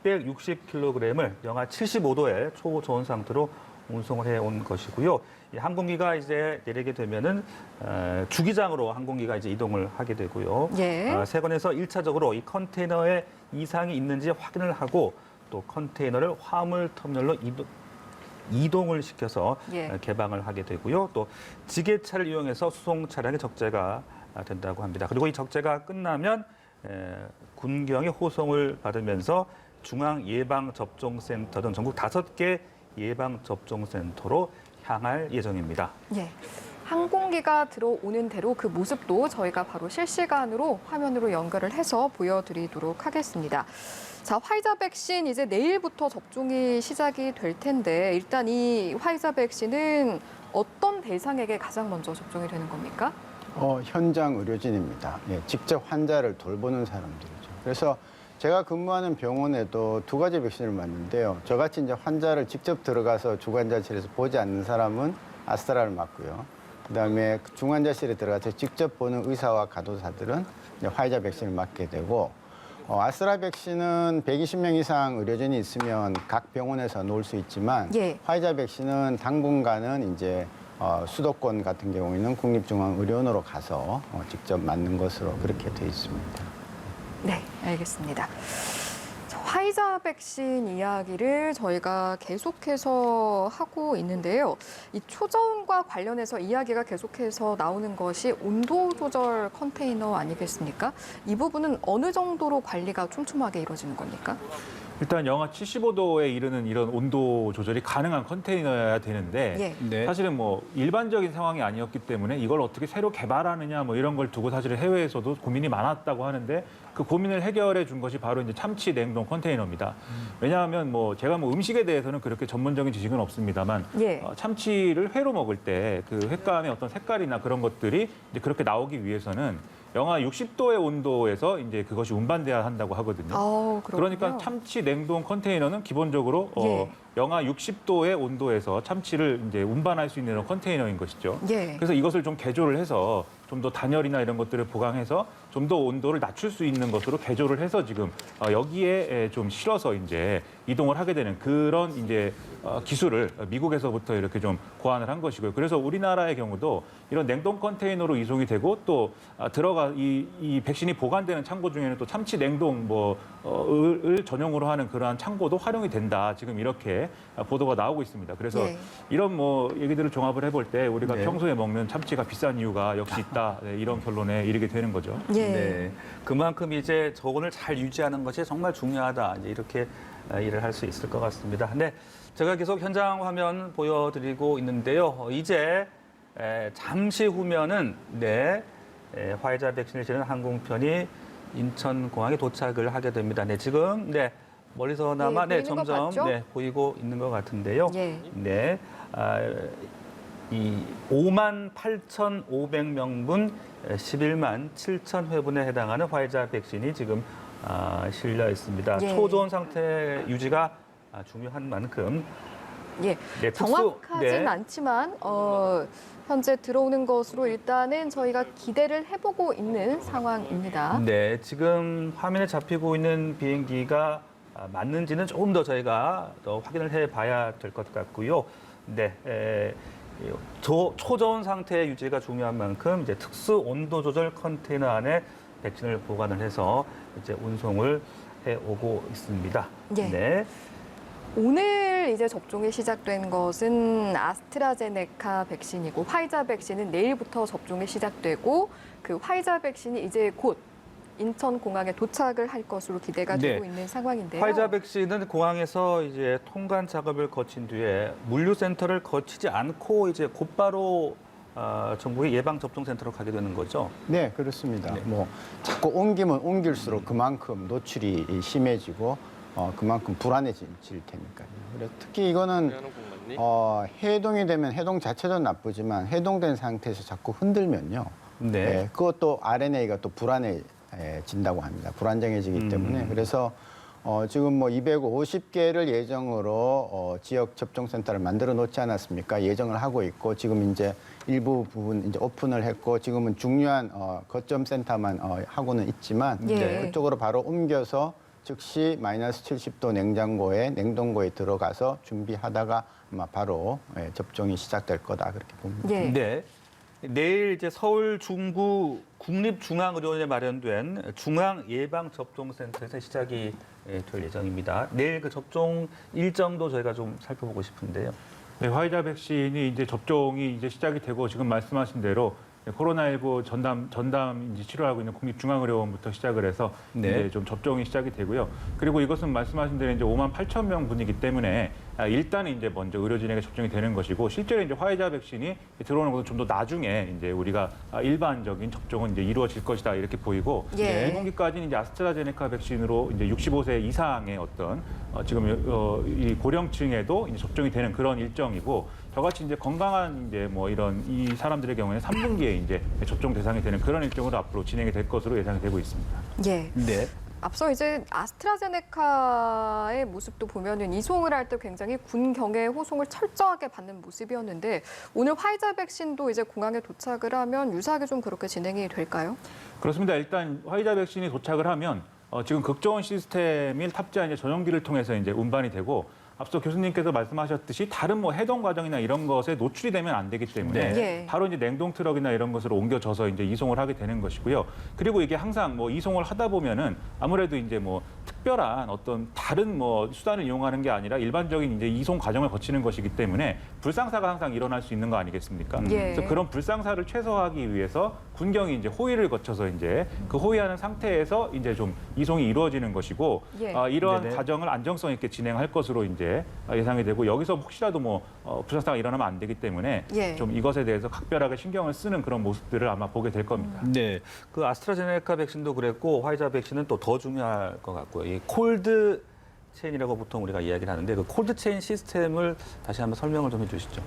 660kg을 영하 75도의 초저온 상태로 운송을 해온 것이고요. 이 항공기가 이제 내리게 되면은 주기장으로 항공기가 이제 이동을 하게 되고요. 세관에서 1차적으로 이 컨테이너에 이상이 있는지 확인을 하고 또 컨테이너를 화물 터미널로 이동을 시켜서 개방을 하게 되고요. 또 지게차를 이용해서 수송 차량의 적재가 된다고 합니다. 그리고 이 적재가 끝나면 군경의 호송을 받으면서 중앙예방접종센터 등 전국 5개 예방접종센터로 향할 예정입니다. 항공기가 들어오는 대로 그 모습도 저희가 바로 실시간으로 화면으로 연결을 해서 보여드리도록 하겠습니다. 자, 화이자 백신 이제 내일부터 접종이 시작이 될 텐데 일단 이 화이자 백신은 어떤 대상에게 가장 먼저 접종이 되는 겁니까? 현장 의료진입니다. 예, 직접 환자를 돌보는 사람들이죠. 그래서 제가 근무하는 병원에도 두 가지 백신을 맞는데요. 저같이 이제 환자를 직접 들어가서 중환자실에서 보지 않는 사람은 아스트라를 맞고요. 그다음에 중환자실에 들어가서 직접 보는 의사와 간호사들은 이제 화이자 백신을 맞게 되고, 아스트라 백신은 120명 이상 의료진이 있으면 각 병원에서 놓을 수 있지만, 예. 화이자 백신은 당분간은 이제 수도권 같은 경우에는 국립중앙의료원으로 가서 직접 맞는 것으로 그렇게 돼 있습니다. 네, 알겠습니다. 자, 화이자 백신 이야기를 저희가 계속해서 하고 있는데요. 이 초저온과 관련해서 이야기가 계속해서 나오는 것이 온도 조절 컨테이너 아니겠습니까? 이 부분은 어느 정도로 관리가 촘촘하게 이루어지는 겁니까? 일단 영하 75도에 이르는 이런 온도 조절이 가능한 컨테이너여야 되는데 예. 네. 사실은 뭐 일반적인 상황이 아니었기 때문에 이걸 어떻게 새로 개발하느냐 뭐 이런 걸 두고 사실은 해외에서도 고민이 많았다고 하는데 그 고민을 해결해 준 것이 바로 이제 참치 냉동 컨테이너입니다. 왜냐하면 뭐 제가 뭐 음식에 대해서는 그렇게 전문적인 지식은 없습니다만 예. 참치를 회로 먹을 때 그 횟감의 어떤 색깔이나 그런 것들이 이제 그렇게 나오기 위해서는 영하 60도의 온도에서 이제 그것이 운반돼야 한다고 하거든요. 그렇군요. 그러니까 참치 냉동 컨테이너는 기본적으로 예. 영하 60도의 온도에서 참치를 이제 운반할 수 있는 컨테이너인 것이죠. 예. 그래서 이것을 좀 개조를 해서 좀 더 단열이나 이런 것들을 보강해서 좀 더 온도를 낮출 수 있는 것으로 개조를 해서 지금 여기에 좀 실어서 이제 이동을 하게 되는 그런 이제 기술을 미국에서부터 이렇게 좀 고안을 한 것이고요. 그래서 우리나라의 경우도 이런 냉동 컨테이너로 이송이 되고 또 이 백신이 보관되는 창고 중에는 또 참치 냉동 을 전용으로 하는 그러한 창고도 활용이 된다. 지금 이렇게 보도가 나오고 있습니다. 그래서 예. 이런 뭐 얘기들을 종합을 해볼 때 우리가 네. 평소에 먹는 참치가 비싼 이유가 역시 있다. 네, 이런 결론에 이르게 되는 거죠. 예. 네. 그만큼 이제 저온을 잘 유지하는 것이 정말 중요하다. 이제 이렇게 일을 할 수 있을 것 같습니다. 네. 제가 계속 현장 화면 보여드리고 있는데요. 이제 잠시 후면은 화이자 백신을 지는 항공편이 인천공항에 도착을 하게 됩니다. 네, 지금 멀리서나마 보이는 것 점점 같죠? 보이고 있는 것 같은데요. 예. 네, 이 58,500명분 11만 7천 회분에 해당하는 화이자 백신이 지금 실려 있습니다. 예. 초저온 상태 유지가 중요한 만큼 예. 네, 정확하진 않지만 현재 들어오는 것으로 일단은 저희가 기대를 해보고 있는 상황입니다. 네, 지금 화면에 잡히고 있는 비행기가 맞는지는 조금 더 저희가 더 확인을 해봐야 될 것 같고요. 네, 초저온 상태의 유지가 중요한 만큼 이제 특수 온도 조절 컨테이너 안에 백신을 보관을 해서 이제 운송을 해오고 있습니다. 예. 네. 오늘 이제 접종이 시작된 것은 아스트라제네카 백신이고 화이자 백신은 내일부터 접종이 시작되고 그 화이자 백신이 이제 곧 인천공항에 도착을 할 것으로 기대가 네. 되고 있는 상황인데요. 화이자 백신은 공항에서 이제 통관 작업을 거친 뒤에 물류센터를 거치지 않고 이제 곧바로 전국의 예방 접종 센터로 가게 되는 거죠. 네, 그렇습니다. 네. 뭐 자꾸 옮기면 옮길수록 그만큼 노출이 심해지고 그만큼 불안해질 테니까요. 그래서 특히 이거는 해동이 되면 해동 자체도 나쁘지만 해동된 상태에서 자꾸 흔들면요. 네. 그것도 RNA가 또 불안해진다고 합니다. 불안정해지기 때문에. 그래서 지금 뭐 250개를 예정으로 지역 접종센터를 만들어 놓지 않았습니까? 예정을 하고 있고 지금 이제 일부 부분 이제 오픈을 했고 지금은 중요한 거점 센터만 하고는 있지만 예. 그쪽으로 바로 옮겨서 즉시 마이너스 70도 냉동고에 들어가서 준비하다가 아마 바로 접종이 시작될 거다 그렇게 봅니다. 예. 네. 내일 이제 서울 중구 국립중앙의료원에 마련된 중앙예방접종센터에서 시작이 될 예정입니다. 내일 그 접종 일정도 저희가 좀 살펴보고 싶은데요. 네, 화이자 백신이 이제 접종이 이제 시작이 되고 지금 말씀하신 대로 코로나19 전담 이제 치료하고 있는 국립중앙의료원부터 시작을 해서 네. 이제 좀 접종이 시작이 되고요. 그리고 이것은 말씀하신 대로 이제 5만 8천 명 분이기 때문에 일단은 이제 먼저 의료진에게 접종이 되는 것이고 실제로 이제 화이자 백신이 들어오는 것은 좀 더 나중에 이제 우리가 일반적인 접종은 이제 이루어질 것이다 이렇게 보이고 예. 1분기까지는 이제 아스트라제네카 백신으로 이제 65세 이상의 어떤 지금 이 고령층에도 이제 접종이 되는 그런 일정이고 저같이 이제 건강한 이제 뭐 이런 이 사람들의 경우에는 3분기에 이제 접종 대상이 되는 그런 일정으로 앞으로 진행이 될 것으로 예상이 되고 있습니다. 예. 네. 앞서 이제 아스트라제네카의 모습도 보면은 이송을 할 때 굉장히 군경의 호송을 철저하게 받는 모습이었는데 오늘 화이자 백신도 이제 공항에 도착을 하면 유사하게 좀 그렇게 진행이 될까요? 그렇습니다. 일단 화이자 백신이 도착을 하면 지금 극저온 시스템을 탑재한 이제 전용기를 통해서 이제 운반이 되고 앞서 교수님께서 말씀하셨듯이 다른 뭐 해동 과정이나 이런 것에 노출이 되면 안 되기 때문에 네. 예. 바로 이제 냉동 트럭이나 이런 것으로 옮겨져서 이제 이송을 하게 되는 것이고요. 그리고 이게 항상 뭐 이송을 하다 보면은 아무래도 이제 뭐 특별한 어떤 다른 뭐 수단을 이용하는 게 아니라 일반적인 이제 이송 과정을 거치는 것이기 때문에 불상사가 항상 일어날 수 있는 거 아니겠습니까? 예. 그래서 그런 불상사를 최소화하기 위해서 군경이 이제 호위를 거쳐서 이제 그 호위하는 상태에서 이제 좀 이송이 이루어지는 것이고 예. 이러한 네네. 과정을 안정성 있게 진행할 것으로 이제 예상이 되고 여기서 혹시라도 뭐 불상사가 일어나면 안 되기 때문에 예. 좀 이것에 대해서 각별하게 신경을 쓰는 그런 모습들을 아마 보게 될 겁니다. 네, 그 아스트라제네카 백신도 그랬고 화이자 백신은 또 더 중요할 것 같고요. 이 콜드 체인이라고 보통 우리가 이야기를 하는데 그 콜드 체인 시스템을 다시 한번 설명을 좀 해주시죠.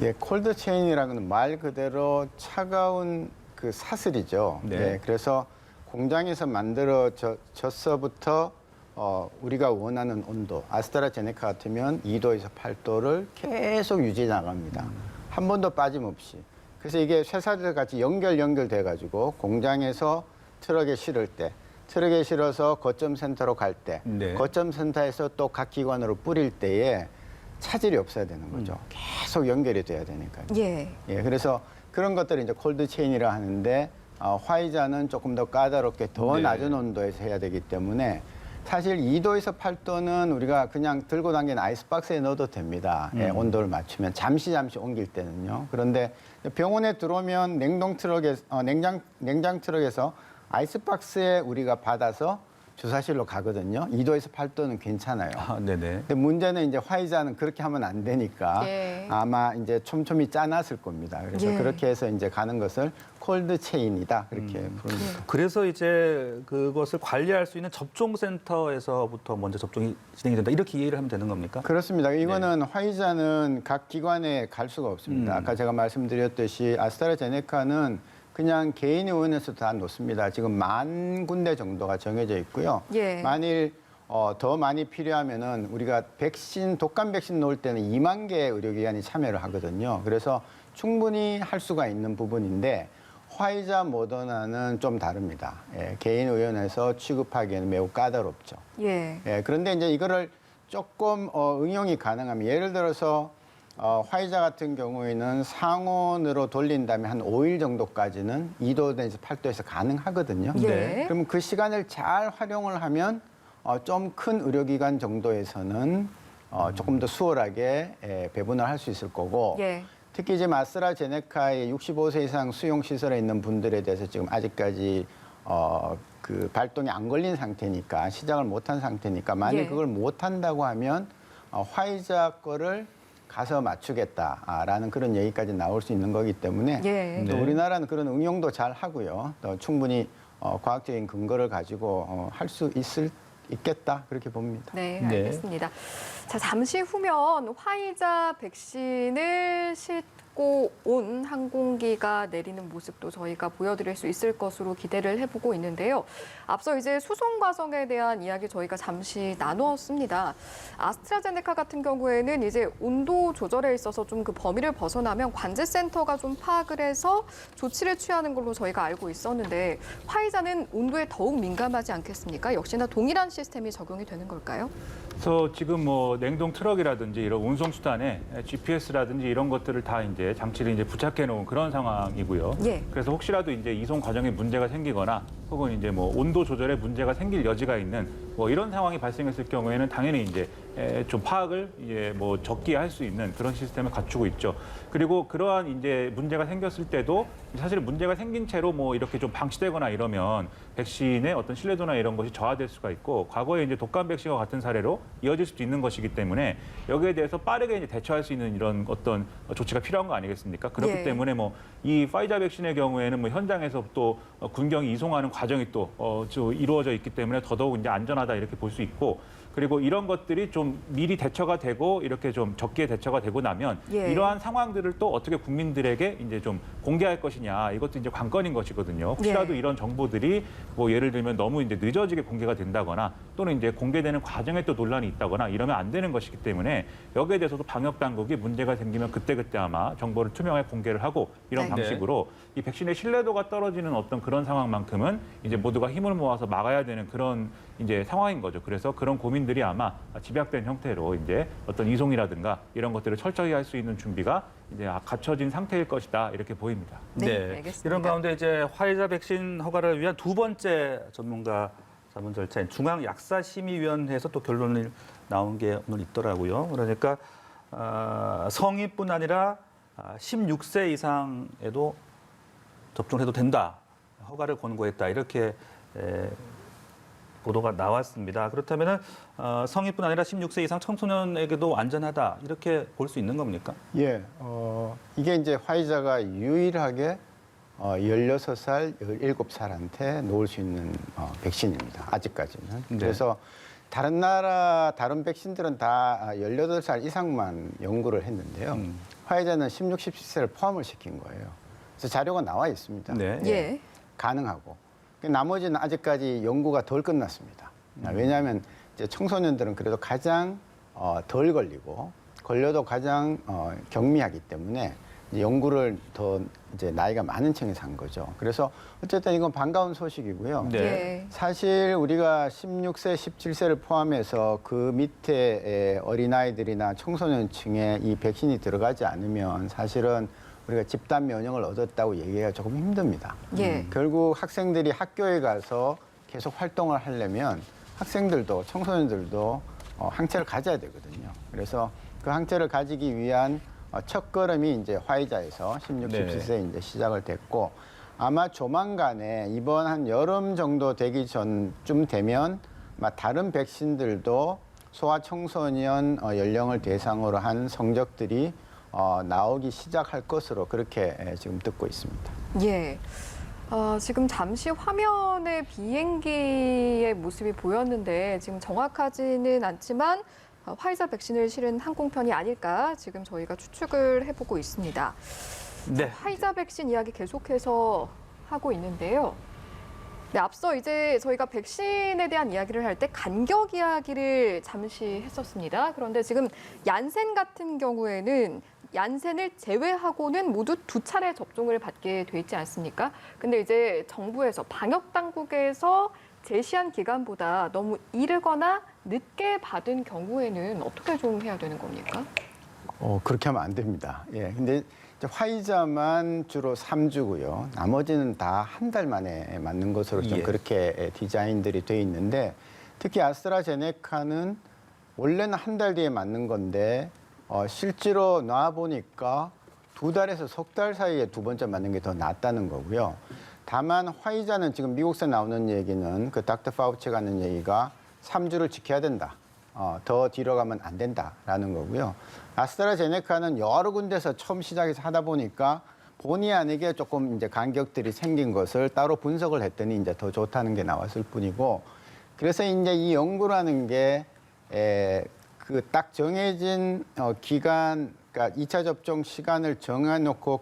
예, 콜드 체인이라는 건 말 그대로 차가운 그 사슬이죠. 네. 예, 그래서 공장에서 만들어져서부터 우리가 원하는 온도, 아스트라제네카 같으면 2도에서 8도를 계속 유지해 나갑니다. 한 번도 빠짐없이. 그래서 이게 쇠사슬 같이 연결돼 가지고 공장에서 트럭에 실을 때, 트럭에 실어서 거점 센터로 갈 때, 네. 거점 센터에서 또 각 기관으로 뿌릴 때에 차질이 없어야 되는 거죠. 계속 연결이 돼야 되니까요. 예. 예, 그래서 그런 것들을 이제 콜드 체인이라 하는데 화이자는 조금 더 까다롭게 더 네. 낮은 온도에서 해야 되기 때문에 사실 2도에서 8도는 우리가 그냥 들고 다니는 아이스박스에 넣어도 됩니다. 예, 온도를 맞추면 잠시 옮길 때는요. 그런데 병원에 들어오면 냉동 트럭에 냉장 트럭에서 아이스박스에 우리가 받아서 주사실로 가거든요. 2도에서 8도는 괜찮아요. 아, 네네. 근데 문제는 이제 화이자는 그렇게 하면 안 되니까 예. 아마 이제 촘촘히 짜놨을 겁니다. 그래서 예. 그렇게 해서 이제 가는 것을 콜드 체인이다 그렇게 부릅니다. 그래서 이제 그것을 관리할 수 있는 접종센터에서부터 먼저 접종이 진행이 된다. 이렇게 이해를 하면 되는 겁니까? 그렇습니다. 이거는 화이자는 각 기관에 갈 수가 없습니다. 아까 제가 말씀드렸듯이 아스트라제네카는 그냥 개인 의원에서 다 놓습니다. 지금 10,000군데 정도가 정해져 있고요. 예. 만일 더 많이 필요하면은 우리가 독감 백신 놓을 때는 2만 개의 의료기관이 참여를 하거든요. 그래서 충분히 할 수가 있는 부분인데 화이자, 모더나는 좀 다릅니다. 예, 개인 의원에서 취급하기에는 매우 까다롭죠. 예. 예, 그런데 이제 이거를 조금 응용이 가능하면 예를 들어서 화이자 같은 경우에는 상온으로 돌린다면 한 5일 정도까지는 2도에서 8도에서 가능하거든요. 예. 그러면 그 시간을 잘 활용을 하면 좀 큰 의료기관 정도에서는 조금 더 수월하게 배분을 할 수 있을 거고 예. 특히 지금 아스트라제네카의 65세 이상 수용 시설에 있는 분들에 대해서 지금 아직까지 그 발동이 안 걸린 상태니까 시작을 못한 상태니까 만약 예. 그걸 못한다고 하면 화이자 거를 가서 맞추겠다라는 그런 얘기까지 나올 수 있는 거기 때문에 예. 또 네. 우리나라는 그런 응용도 잘 하고요. 또 충분히 과학적인 근거를 가지고 할 수 있겠다 그렇게 봅니다. 네, 네. 알겠습니다. 자, 잠시 후면 화이자 백신을 싣고 온 항공기가 내리는 모습도 저희가 보여드릴 수 있을 것으로 기대를 해보고 있는데요. 앞서 이제 수송 과정에 대한 이야기 저희가 잠시 나누었습니다. 아스트라제네카 같은 경우에는 이제 온도 조절에 있어서 좀 그 범위를 벗어나면 관제센터가 좀 파악을 해서 조치를 취하는 걸로 저희가 알고 있었는데 화이자는 온도에 더욱 민감하지 않겠습니까? 역시나 동일한 시스템이 적용이 되는 걸까요? 그래서 지금 뭐 냉동 트럭이라든지 이런 운송 수단에 GPS라든지 이런 것들을 다 이제 장치를 이제 부착해 놓은 그런 상황이고요. 예. 그래서 혹시라도 이제 이송 과정에 문제가 생기거나 혹은 이제 뭐 온도 조절에 문제가 생길 여지가 있는 뭐 이런 상황이 발생했을 경우에는 당연히 이제 좀 파악을 이제 뭐 적게 할 수 있는 그런 시스템을 갖추고 있죠. 그리고 그러한 이제 문제가 생겼을 때도 사실 문제가 생긴 채로 뭐 이렇게 좀 방치되거나 이러면 백신의 어떤 신뢰도나 이런 것이 저하될 수가 있고 과거에 이제 독감 백신과 같은 사례로 이어질 수도 있는 것이기 때문에 여기에 대해서 빠르게 이제 대처할 수 있는 이런 어떤 조치가 필요한 거 아니겠습니까? 그렇기 예. 때문에 뭐 이 화이자 백신의 경우에는 뭐 현장에서 또 군경이 이송하는 과정이 또 이루어져 있기 때문에 더더욱 이제 안전하다 이렇게 볼 수 있고 그리고 이런 것들이 좀 미리 대처가 되고 이렇게 좀 적기에 대처가 되고 나면 예. 이러한 상황들을 또 어떻게 국민들에게 이제 좀 공개할 것이냐 이것도 이제 관건인 것이거든요. 혹시라도 예. 이런 정보들이 뭐 예를 들면 너무 이제 늦어지게 공개가 된다거나 또는 이제 공개되는 과정에 또 논란이 있다거나 이러면 안 되는 것이기 때문에 여기에 대해서도 방역 당국이 문제가 생기면 그때그때 아마 정보를 투명하게 공개를 하고 이런 네. 방식으로 이 백신의 신뢰도가 떨어지는 어떤 그런 상황만큼은 이제 모두가 힘을 모아서 막아야 되는 그런 이제 상황인 거죠. 그래서 그런 고민들이 아마 집약된 형태로 이제 어떤 이송이라든가 이런 것들을 철저히 할 수 있는 준비가 이제 갖춰진 상태일 것이다 이렇게 보입니다. 네, 알겠습니다. 이런 가운데 이제 화이자 백신 허가를 위한 두 번째 전문가 자문 절차인 중앙약사심의위원회에서 또 결론이 나온 게 오늘 있더라고요. 그러니까 성인뿐 아니라 16세 이상에도 접종해도 된다. 허가를 권고했다. 이렇게 보도가 나왔습니다. 그렇다면 성인뿐 아니라 16세 이상 청소년에게도 안전하다. 이렇게 볼 수 있는 겁니까? 예, 이게 이제 화이자가 유일하게 16살, 17살한테 놓을 수 있는 백신입니다. 아직까지는. 네. 그래서 다른 나라, 다른 백신들은 다 18살 이상만 연구를 했는데요. 화이자는 16, 17세를 포함을 시킨 거예요. 그래서 자료가 나와 있습니다. 네. 예. 가능하고. 나머지는 아직까지 연구가 덜 끝났습니다. 왜냐하면 이제 청소년들은 그래도 가장 덜 걸리고 걸려도 가장 경미하기 때문에 이제 연구를 더 이제 나이가 많은 층에서 한 거죠. 그래서 어쨌든 이건 반가운 소식이고요. 네. 예. 사실 우리가 16세, 17세를 포함해서 그 밑에 어린아이들이나 청소년층에 이 백신이 들어가지 않으면 사실은 우리가 집단 면역을 얻었다고 얘기하기가 조금 힘듭니다. 예. 결국 학생들이 학교에 가서 계속 활동을 하려면 학생들도 청소년들도 항체를 가져야 되거든요. 그래서 그 항체를 가지기 위한 첫 걸음이 이제 화이자에서 16, 네. 17세 이제 시작을 됐고 아마 조만간에 이번 한 여름 정도 되기 전쯤 되면 아마 다른 백신들도 소아청소년 연령을 대상으로 한 성적들이 나오기 시작할 것으로 그렇게 지금 듣고 있습니다. 예. 지금 잠시 화면에 비행기의 모습이 보였는데 지금 정확하지는 않지만 화이자 백신을 실은 항공편이 아닐까 지금 저희가 추측을 해보고 있습니다. 네. 화이자 백신 이야기 계속해서 하고 있는데요. 네, 앞서 이제 저희가 백신에 대한 이야기를 할 때 간격 이야기를 잠시 했었습니다. 그런데 지금 얀센 같은 경우에는 얀센을 제외하고는 모두 2차례 접종을 받게 돼 있지 않습니까? 근데 이제 정부에서 방역 당국에서 제시한 기간보다 너무 이르거나 늦게 받은 경우에는 어떻게 좀 해야 되는 겁니까? 그렇게 하면 안 됩니다. 예. 근데 이제 화이자만 주로 3주고요. 나머지는 다 한 달 만에 맞는 것으로 좀 예. 그렇게 디자인들이 돼 있는데 특히 아스트라제네카는 원래는 한 달 뒤에 맞는 건데 실제로 놔보니까 2달에서 석 달 사이에 두 번째 맞는 게 더 낫다는 거고요. 다만 화이자는 지금 미국에서 나오는 얘기는 그 닥터 파우치가 하는 얘기가 3주를 지켜야 된다. 더 뒤로 가면 안 된다라는 거고요. 아스트라제네카는 여러 군데서 처음 시작해서 하다 보니까 본의 아니게 조금 이제 간격들이 생긴 것을 따로 분석을 했더니 이제 더 좋다는 게 나왔을 뿐이고 그래서 이제 이 연구라는 게 그 딱 정해진 기간, 그러니까 2차 접종 시간을 정해놓고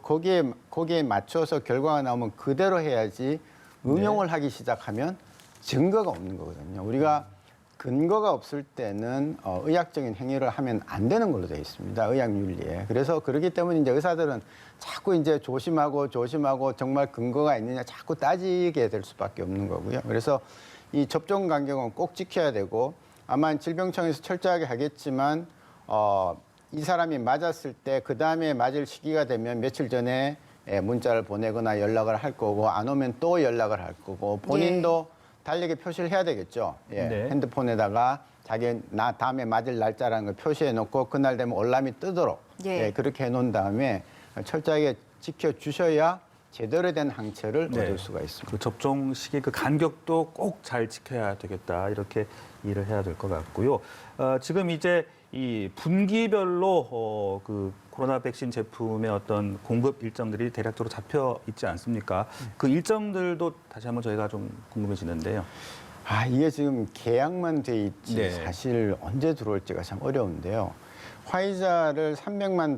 거기에 맞춰서 결과가 나오면 그대로 해야지 응용을 하기 시작하면 증거가 없는 거거든요. 우리가 근거가 없을 때는 의학적인 행위를 하면 안 되는 걸로 되어 있습니다. 의학윤리에. 그래서 그렇기 때문에 이제 의사들은 자꾸 이제 조심하고 정말 근거가 있느냐 자꾸 따지게 될 수밖에 없는 거고요. 그래서 이 접종 간격은 꼭 지켜야 되고 아마 질병청에서 철저하게 하겠지만 이 사람이 맞았을 때 그 다음에 맞을 시기가 되면 며칠 전에 문자를 보내거나 연락을 할 거고 안 오면 또 연락을 할 거고 본인도 달력에 표시를 해야 되겠죠. 예. 네. 핸드폰에다가 자기 나 다음에 맞을 날짜라는 걸 표시해 놓고 그날 되면 알람이 뜨도록 그렇게 해놓은 다음에 철저하게 지켜주셔야 제대로 된 항체를 네. 얻을 수가 있습니다. 그 접종 시기 그 간격도 꼭 잘 지켜야 되겠다 이렇게 일을 해야 될 것 같고요. 지금 이제 이 분기별로 그 코로나 백신 제품의 어떤 공급 일정들이 대략적으로 잡혀 있지 않습니까? 그 일정들도 다시 한번 저희가 좀 궁금해지는데요. 이게 지금 계약만 돼 있지 네. 사실 언제 들어올지가 참 어려운데요. 화이자를 300만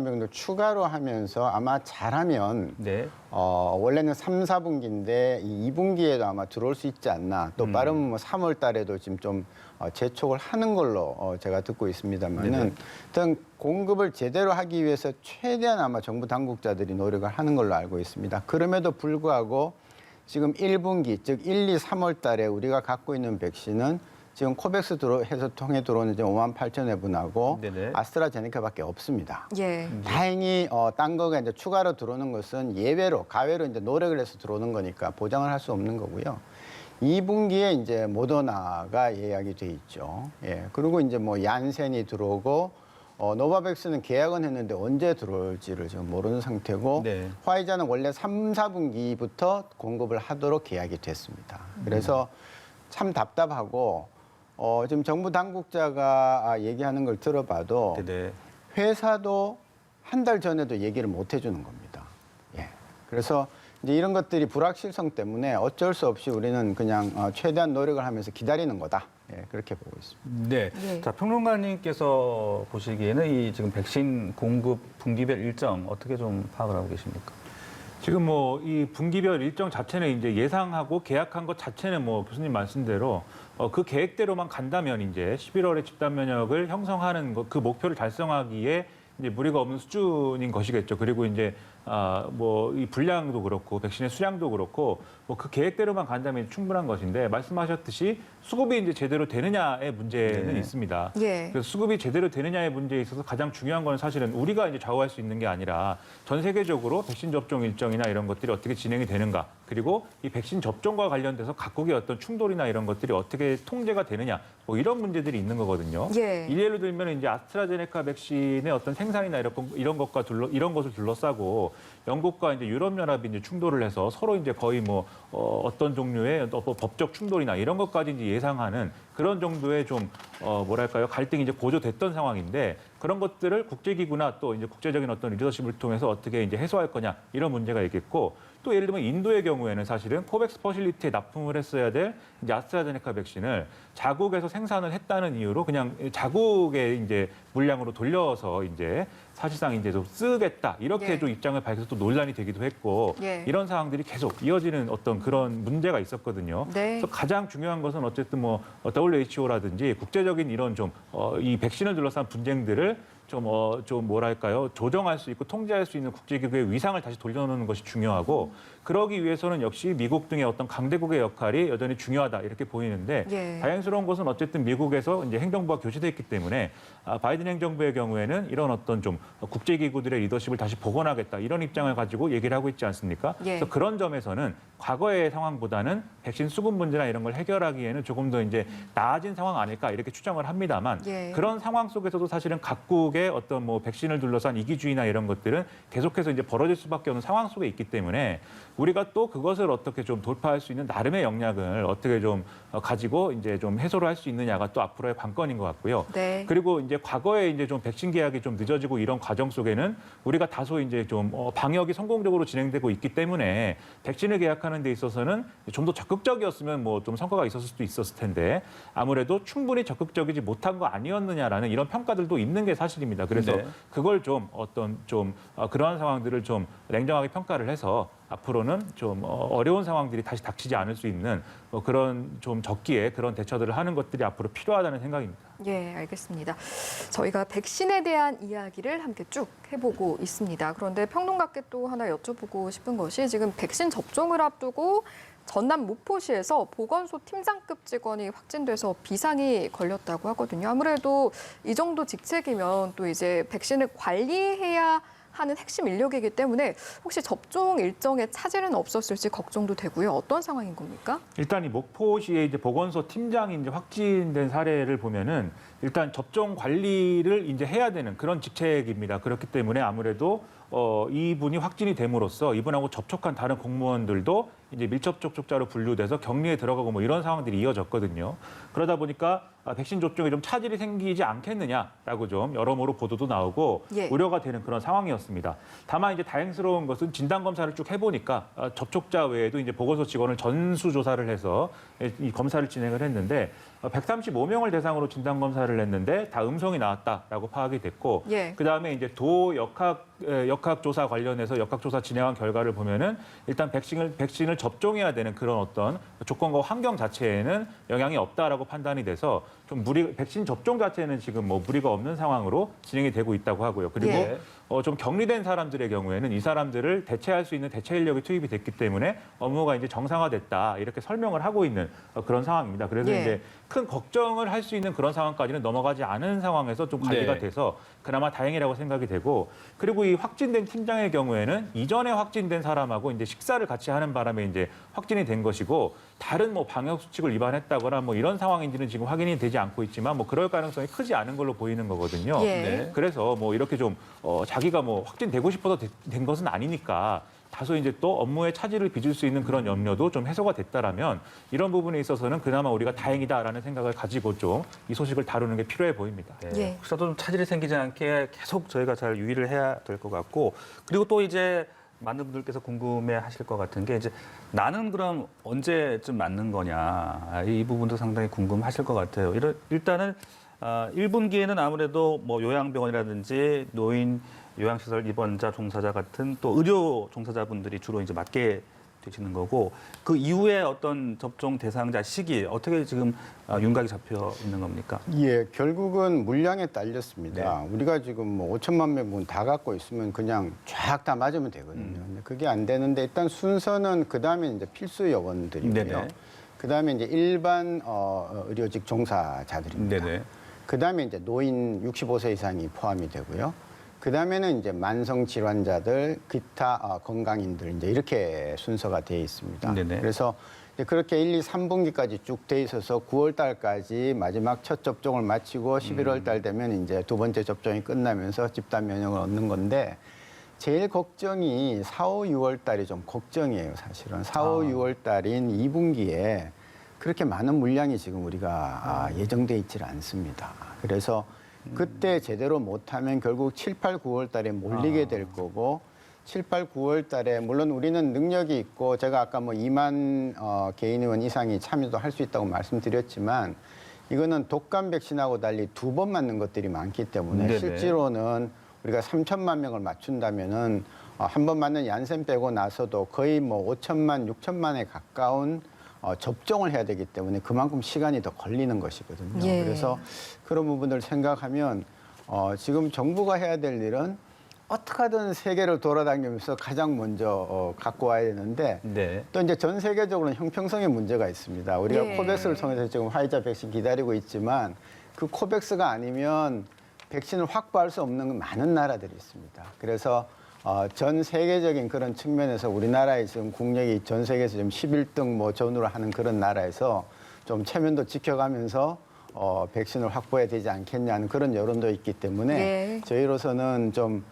병도 추가로 하면서 아마 잘하면 네. 원래는 3, 4분기인데 이 2분기에도 아마 들어올 수 있지 않나. 또 빠르면 뭐 3월 달에도 지금 좀 재촉을 하는 걸로 제가 듣고 있습니다만은 네네. 일단 공급을 제대로 하기 위해서 최대한 아마 정부 당국자들이 노력을 하는 걸로 알고 있습니다. 그럼에도 불구하고 지금 1분기, 즉 1, 2, 3월 달에 우리가 갖고 있는 백신은 지금 코백스 해서 통해 들어오는 58,000회분하고 네네. 아스트라제네카밖에 없습니다. 예. 다행히 딴 거가 이제 추가로 들어오는 것은 예외로 가외로 이제 노력을 해서 들어오는 거니까 보장을 할 수 없는 거고요. 2분기에 이제 모더나가 예약이 돼 있죠. 예. 그리고 이제 뭐 얀센이 들어오고 노바백스는 계약은 했는데 언제 들어올지를 지금 모르는 상태고 네. 화이자는 원래 3, 4분기부터 공급을 하도록 계약이 됐습니다. 그래서 참 답답하고 지금 정부 당국자가 얘기하는 걸 들어봐도 네네. 회사도 한 달 전에도 얘기를 못 해주는 겁니다. 예. 그래서 이제 이런 것들이 불확실성 때문에 어쩔 수 없이 우리는 그냥 최대한 노력을 하면서 기다리는 거다. 예, 그렇게 보고 있습니다. 네. 네. 자, 평론가님께서 보시기에는 이 지금 백신 공급 분기별 일정 어떻게 좀 파악을 하고 계십니까? 지금 뭐 이 분기별 일정 자체는 이제 예상하고 계약한 것 자체는 뭐 교수님 말씀대로 그 계획대로만 간다면 이제 11월에 집단 면역을 형성하는 그 목표를 달성하기에 이제 무리가 없는 수준인 것이겠죠. 그리고 이제 뭐 이 분량도 그렇고 백신의 수량도 그렇고 뭐 그 계획대로만 간다면 충분한 것인데 말씀하셨듯이 수급이 이제 제대로 되느냐의 문제는 네. 있습니다. 예. 그래서 수급이 제대로 되느냐의 문제에 있어서 가장 중요한 건 사실은 우리가 이제 좌우할 수 있는 게 아니라 전 세계적으로 백신 접종 일정이나 이런 것들이 어떻게 진행이 되는가, 그리고 이 백신 접종과 관련돼서 각국의 어떤 충돌이나 이런 것들이 어떻게 통제가 되느냐, 뭐 이런 문제들이 있는 거거든요. 예. 예를 들면 이제 아스트라제네카 백신의 어떤 생산이나 이런 것을 둘러싸고 영국과 이제 유럽연합이 이제 충돌을 해서 서로 이제 거의 뭐 어떤 종류의 법적 충돌이나 이런 것까지 이제 예상하는 그런 정도의 좀 뭐랄까요, 갈등이 이제 고조됐던 상황인데, 그런 것들을 국제기구나 또 이제 국제적인 어떤 리더십을 통해서 어떻게 이제 해소할 거냐, 이런 문제가 있겠고, 또 예를 들면 인도의 경우에는 사실은 코백스 퍼실리티에 납품을 했어야 될 이제 아스트라제네카 백신을 자국에서 생산을 했다는 이유로 그냥 자국의 이제 물량으로 돌려서 이제 사실상 이제 좀 쓰겠다, 이렇게 예. 좀 입장을 밝혀서 또 논란이 되기도 했고, 예. 이런 상황들이 계속 이어지는 어떤 그런 문제가 있었거든요. 네. 그래서 가장 중요한 것은 어쨌든 뭐 WHO라든지 국제적인 이런 좀 이 백신을 둘러싼 분쟁들을 좀 뭐랄까요, 조정할 수 있고 통제할 수 있는 국제기구의 위상을 다시 돌려놓는 것이 중요하고, 그러기 위해서는 역시 미국 등의 어떤 강대국의 역할이 여전히 중요하다, 이렇게 보이는데, 예. 다행스러운 것은 어쨌든 미국에서 이제 행정부가 교체됐기 때문에 바이든 행정부의 경우에는 이런 어떤 좀 국제기구들의 리더십을 다시 복원하겠다, 이런 입장을 가지고 얘기를 하고 있지 않습니까? 예. 그래서 그런 점에서는 과거의 상황보다는 백신 수급 문제나 이런 걸 해결하기에는 조금 더 이제 나아진 상황 아닐까, 이렇게 추정을 합니다만, 예. 그런 상황 속에서도 사실은 각국의 어떤 뭐 백신을 둘러싼 이기주의나 이런 것들은 계속해서 이제 벌어질 수밖에 없는 상황 속에 있기 때문에, 우리가 또 그것을 어떻게 좀 돌파할 수 있는 나름의 역량을 어떻게 좀 가지고 이제 좀 해소를 할 수 있느냐가 또 앞으로의 관건인 것 같고요. 네. 그리고 이제 과거에 이제 좀 백신 계약이 좀 늦어지고 이런 과정 속에는 우리가 다소 이제 좀 방역이 성공적으로 진행되고 있기 때문에 백신을 계약하는 데 있어서는 좀 더 적극적이었으면 뭐 좀 성과가 있었을 수도 있었을 텐데, 아무래도 충분히 적극적이지 못한 거 아니었느냐라는 이런 평가들도 있는 게 사실입니다. 그래서 네. 그걸 좀 어떤 좀 그러한 상황들을 좀 냉정하게 평가를 해서 앞으로는 좀 어려운 상황들이 다시 닥치지 않을 수 있는 그런 좀 적기에 그런 대처들을 하는 것들이 앞으로 필요하다는 생각입니다. 예, 알겠습니다. 저희가 백신에 대한 이야기를 함께 쭉 해보고 있습니다. 그런데 평론가께 또 하나 여쭤보고 싶은 것이, 지금 백신 접종을 앞두고 전남 목포시에서 보건소 팀장급 직원이 확진돼서 비상이 걸렸다고 하거든요. 아무래도 이 정도 직책이면 또 이제 백신을 관리해야 하는 핵심 인력이기 때문에 혹시 접종 일정에 차질은 없었을지 걱정도 되고요. 어떤 상황인 겁니까? 일단 이 목포시의 이제 보건소 팀장이 이제 확진된 사례를 보면은 일단 접종 관리를 이제 해야 되는 그런 직책입니다. 그렇기 때문에 아무래도 이분이 확진이 됨으로써 이분하고 접촉한 다른 공무원들도 이제 밀접 접촉자로 분류돼서 격리에 들어가고 뭐 이런 상황들이 이어졌거든요. 그러다 보니까 백신 접종에 좀 차질이 생기지 않겠느냐라고 좀 여러모로 보도도 나오고 예. 우려가 되는 그런 상황이었습니다. 다만 이제 다행스러운 것은 진단 검사를 쭉 해보니까 접촉자 외에도 이제 보건소 직원을 전수 조사를 해서 이 검사를 진행을 했는데 135명을 대상으로 진단 검사를 했는데 다 음성이 나왔다라고 파악이 됐고 예. 그다음에 이제 도 역학 조사 관련해서 역학 조사 진행한 결과를 보면은 일단 백신을 접종해야 되는 그런 어떤 조건과 환경 자체에는 영향이 없다라고 판단이 돼서 좀 백신 접종 자체는 지금 뭐 무리가 없는 상황으로 진행이 되고 있다고 하고요. 그리고 예. 좀 격리된 사람들의 경우에는 이 사람들을 대체할 수 있는 대체 인력이 투입이 됐기 때문에 업무가 이제 정상화됐다 이렇게 설명을 하고 있는 그런 상황입니다. 그래서 예. 이제 큰 걱정을 할 수 있는 그런 상황까지는 넘어가지 않은 상황에서 좀 관리가 네. 돼서 그나마 다행이라고 생각이 되고 그리고 이 확진된 팀장의 경우에는 이전에 확진된 사람하고 이제 식사를 같이 하는 바람에 이제 확진이 된 것이고 다른 뭐 방역 수칙을 위반했다거나 뭐 이런 상황인지는 지금 확인이 되지 않고 있지만 뭐 그럴 가능성이 크지 않은 걸로 보이는 거거든요. 예. 네. 그래서 뭐 이렇게 좀 자기가 뭐 확진되고 싶어서 된 것은 아니니까 다소 이제 또 업무에 차질을 빚을 수 있는 그런 염려도 좀 해소가 됐다라면 이런 부분에 있어서는 그나마 우리가 다행이다라는 생각을 가지고 좀 이 소식을 다루는 게 필요해 보입니다. 네. 예. 혹시라도 좀 차질이 생기지 않게 계속 저희가 잘 유의를 해야 될 것 같고 그리고 또 이제 많은 분들께서 궁금해하실 것 같은 게 이제 나는 그럼 언제쯤 맞는 거냐 이 부분도 상당히 궁금하실 것 같아요. 일단은 1분기에는 아무래도 뭐 요양병원이라든지 노인 요양시설 입원자 종사자 같은 또 의료 종사자분들이 주로 이제 맡게 되시는 거고 그 이후에 어떤 접종 대상자 시기 어떻게 지금 윤곽이 잡혀 있는 겁니까? 예, 결국은 물량에 딸렸습니다. 우리가 지금 뭐 5천만 명분 다 갖고 있으면 그냥 쫙 다 맞으면 되거든요. 근데 그게 안 되는데 일단 순서는 그 다음에 이제 필수 요원들이고요. 네네. 그 다음에 이제 일반 의료직 종사자들입니다. 네네. 그 다음에 이제 노인 65세 이상이 포함이 되고요. 그 다음에는 이제 만성 질환자들, 기타 건강인들 이제 이렇게 순서가 되어 있습니다. 네네. 그래서 이제 그렇게 1, 2, 3분기까지 쭉 돼 있어서 9월 달까지 마지막 첫 접종을 마치고 11월 달 되면 이제 두 번째 접종이 끝나면서 집단 면역을 얻는 건데 제일 걱정이 4, 5, 6월 달이 좀 걱정이에요, 사실은. 4, 5, 6월 달인 2분기에 그렇게 많은 물량이 지금 우리가 예정돼 있질 않습니다. 그래서 그때 제대로 못하면 결국 7, 8, 9월 달에 몰리게 될 거고 7, 8, 9월 달에 물론 우리는 능력이 있고 제가 아까 뭐 2만 개인 의원 이상이 참여도 할 수 있다고 말씀드렸지만 이거는 독감 백신하고 달리 2번 맞는 것들이 많기 때문에 네네. 실제로는 우리가 3천만 명을 맞춘다면은 한 번 맞는 얀센 빼고 나서도 거의 뭐 5천만, 6천만에 가까운 접종을 해야 되기 때문에 그만큼 시간이 더 걸리는 것이거든요. 예. 그래서 그런 부분을 생각하면 지금 정부가 해야 될 일은 어떻게든 세계를 돌아다니면서 가장 먼저 갖고 와야 되는데 네. 또 이제 전 세계적으로는 형평성의 문제가 있습니다. 우리가 예. 코백스를 통해서 지금 화이자 백신 기다리고 있지만 그 코백스가 아니면 백신을 확보할 수 없는 많은 나라들이 있습니다. 그래서 전 세계적인 그런 측면에서 우리나라의 지금 국력이 전 세계에서 지금 11등 뭐 전후로 하는 그런 나라에서 좀 체면도 지켜가면서 백신을 확보해야 되지 않겠냐는 그런 여론도 있기 때문에 예. 저희로서는 좀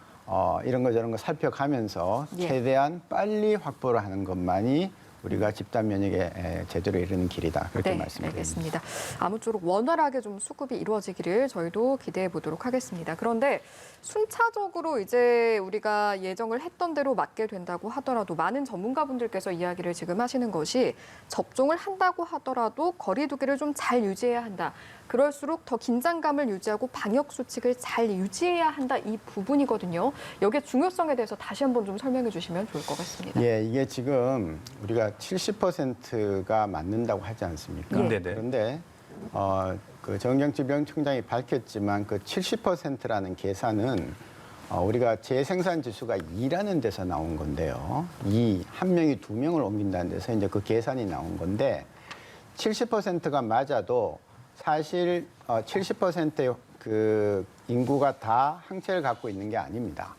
이런 거 저런 거 살펴가면서 예. 최대한 빨리 확보를 하는 것만이 우리가 집단 면역에 제대로 이르는 길이다. 그렇게 네, 말씀드립니다. 알겠습니다. 아무쪼록 원활하게 좀 수급이 이루어지기를 저희도 기대해 보도록 하겠습니다. 그런데 순차적으로 이제 우리가 예정을 했던 대로 맞게 된다고 하더라도 많은 전문가분들께서 이야기를 지금 하시는 것이 접종을 한다고 하더라도 거리 두기를 좀 잘 유지해야 한다. 그럴수록 더 긴장감을 유지하고 방역 수칙을 잘 유지해야 한다. 이 부분이거든요. 여기에 중요성에 대해서 다시 한번 좀 설명해 주시면 좋을 것 같습니다. 예, 이게 지금 우리가 70%가 맞는다고 하지 않습니까? 예. 네네. 그런데 그 정경질병청장이 밝혔지만 그 70%라는 계산은 우리가 재생산 지수가 2라는 데서 나온 건데요. 한 명이 2명을 옮긴다는 데서 이제 그 계산이 나온 건데 70%가 맞아도 사실 70%의 그 인구가 다 항체를 갖고 있는 게 아닙니다.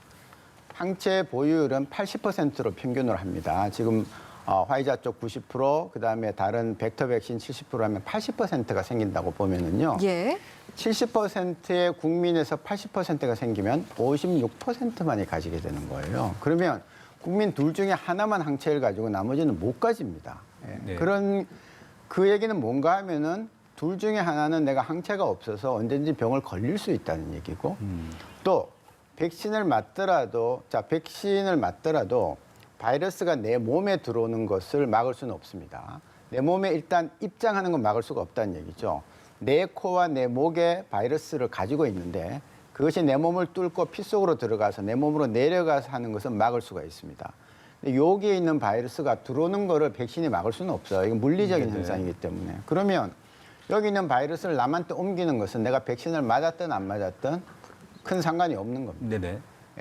항체 보유율은 80%로 평균을 합니다. 지금 화이자 쪽 90%, 그다음에 다른 벡터 백신 70% 하면 80%가 생긴다고 보면은요. 예. 70%의 국민에서 80%가 생기면 56%만이 가지게 되는 거예요. 그러면 국민 둘 중에 하나만 항체를 가지고 나머지는 못 가집니다. 예. 네. 그런 그 얘기는 뭔가 하면은 둘 중에 하나는 내가 항체가 없어서 언제든지 병을 걸릴 수 있다는 얘기고 또 백신을 맞더라도 바이러스가 내 몸에 들어오는 것을 막을 수는 없습니다. 내 몸에 일단 입장하는 건 막을 수가 없다는 얘기죠. 내 코와 내 목에 바이러스를 가지고 있는데 그것이 내 몸을 뚫고 피 속으로 들어가서 내 몸으로 내려가서 하는 것은 막을 수가 있습니다. 근데 여기에 있는 바이러스가 들어오는 거를 백신이 막을 수는 없어요. 이건 물리적인 네네. 현상이기 때문에. 그러면 여기 있는 바이러스를 남한테 옮기는 것은 내가 백신을 맞았든 안 맞았든 큰 상관이 없는 겁니다. 네네.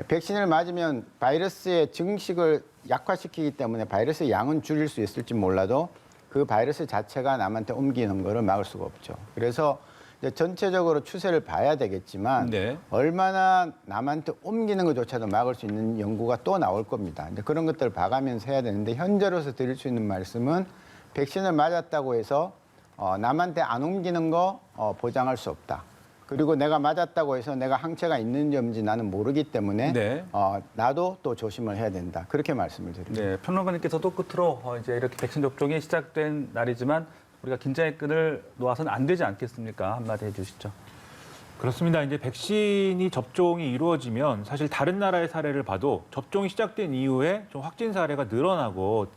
백신을 맞으면 바이러스의 증식을 약화시키기 때문에 바이러스의 양은 줄일 수 있을지 몰라도 그 바이러스 자체가 남한테 옮기는 거를 막을 수가 없죠. 그래서 이제 전체적으로 추세를 봐야 되겠지만 네. 얼마나 남한테 옮기는 것조차도 막을 수 있는 연구가 또 나올 겁니다. 이제 그런 것들을 봐가면서 해야 되는데 현재로서 드릴 수 있는 말씀은 백신을 맞았다고 해서 남한테 안 옮기는 거 보장할 수 없다. 그리고 내가 맞았다고 해서 내가 항체가 있는지 없는지 나는 모르기 때문에 네. 나도 또 조심을 해야 된다. 그렇게 말씀을 드립니다. 네, 평론가님께서도 끝으로 이제 이렇게 백신 접종이 시작된 날이지만 우리가 긴장의 끈을 놓아서는 안 되지 않겠습니까? 한마디 해주시죠. 그렇습니다. 이제 백신이 접종이 이루어지면 사실 다른 나라의 사례를 봐도 접종이 시작된 이후에 좀 확진 사례가 늘어나고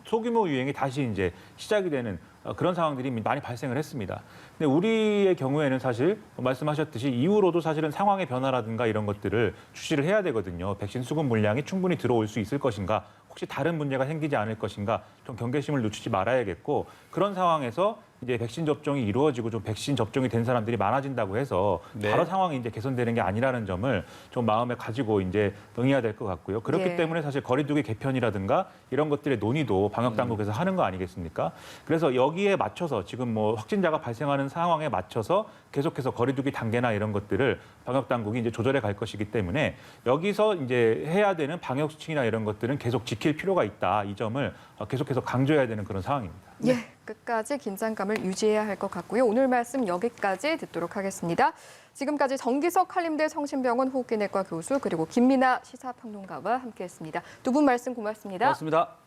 소규모 유행이 다시 이제 시작이 되는 그런 상황들이 많이 발생을 했습니다. 근데 우리의 경우에는 사실 말씀하셨듯이 이후로도 사실은 상황의 변화라든가 이런 것들을 주시를 해야 되거든요. 백신 수급 물량이 충분히 들어올 수 있을 것인가, 혹시 다른 문제가 생기지 않을 것인가, 좀 경계심을 늦추지 말아야겠고, 그런 상황에서 이제 백신 접종이 이루어지고 좀 백신 접종이 된 사람들이 많아진다고 해서 네. 바로 상황이 이제 개선되는 게 아니라는 점을 좀 마음에 가지고 이제 응해야 될 것 같고요. 그렇기 예. 때문에 사실 거리두기 개편이라든가 이런 것들의 논의도 방역 당국에서 하는 거 아니겠습니까? 그래서 여기에 맞춰서 지금 뭐 확진자가 발생하는 상황에 맞춰서 계속해서 거리두기 단계나 이런 것들을 방역 당국이 이제 조절해 갈 것이기 때문에 여기서 이제 해야 되는 방역 수칙이나 이런 것들은 계속 지킬 필요가 있다. 이 점을 계속해서 강조해야 되는 그런 상황입니다. 예, 끝까지 긴장감을 유지해야 할 것 같고요. 오늘 말씀 여기까지 듣도록 하겠습니다. 지금까지 정기석 한림대 성심병원 호흡기내과 교수 그리고 김민아 시사평론가와 함께했습니다. 두 분 말씀 고맙습니다. 고맙습니다.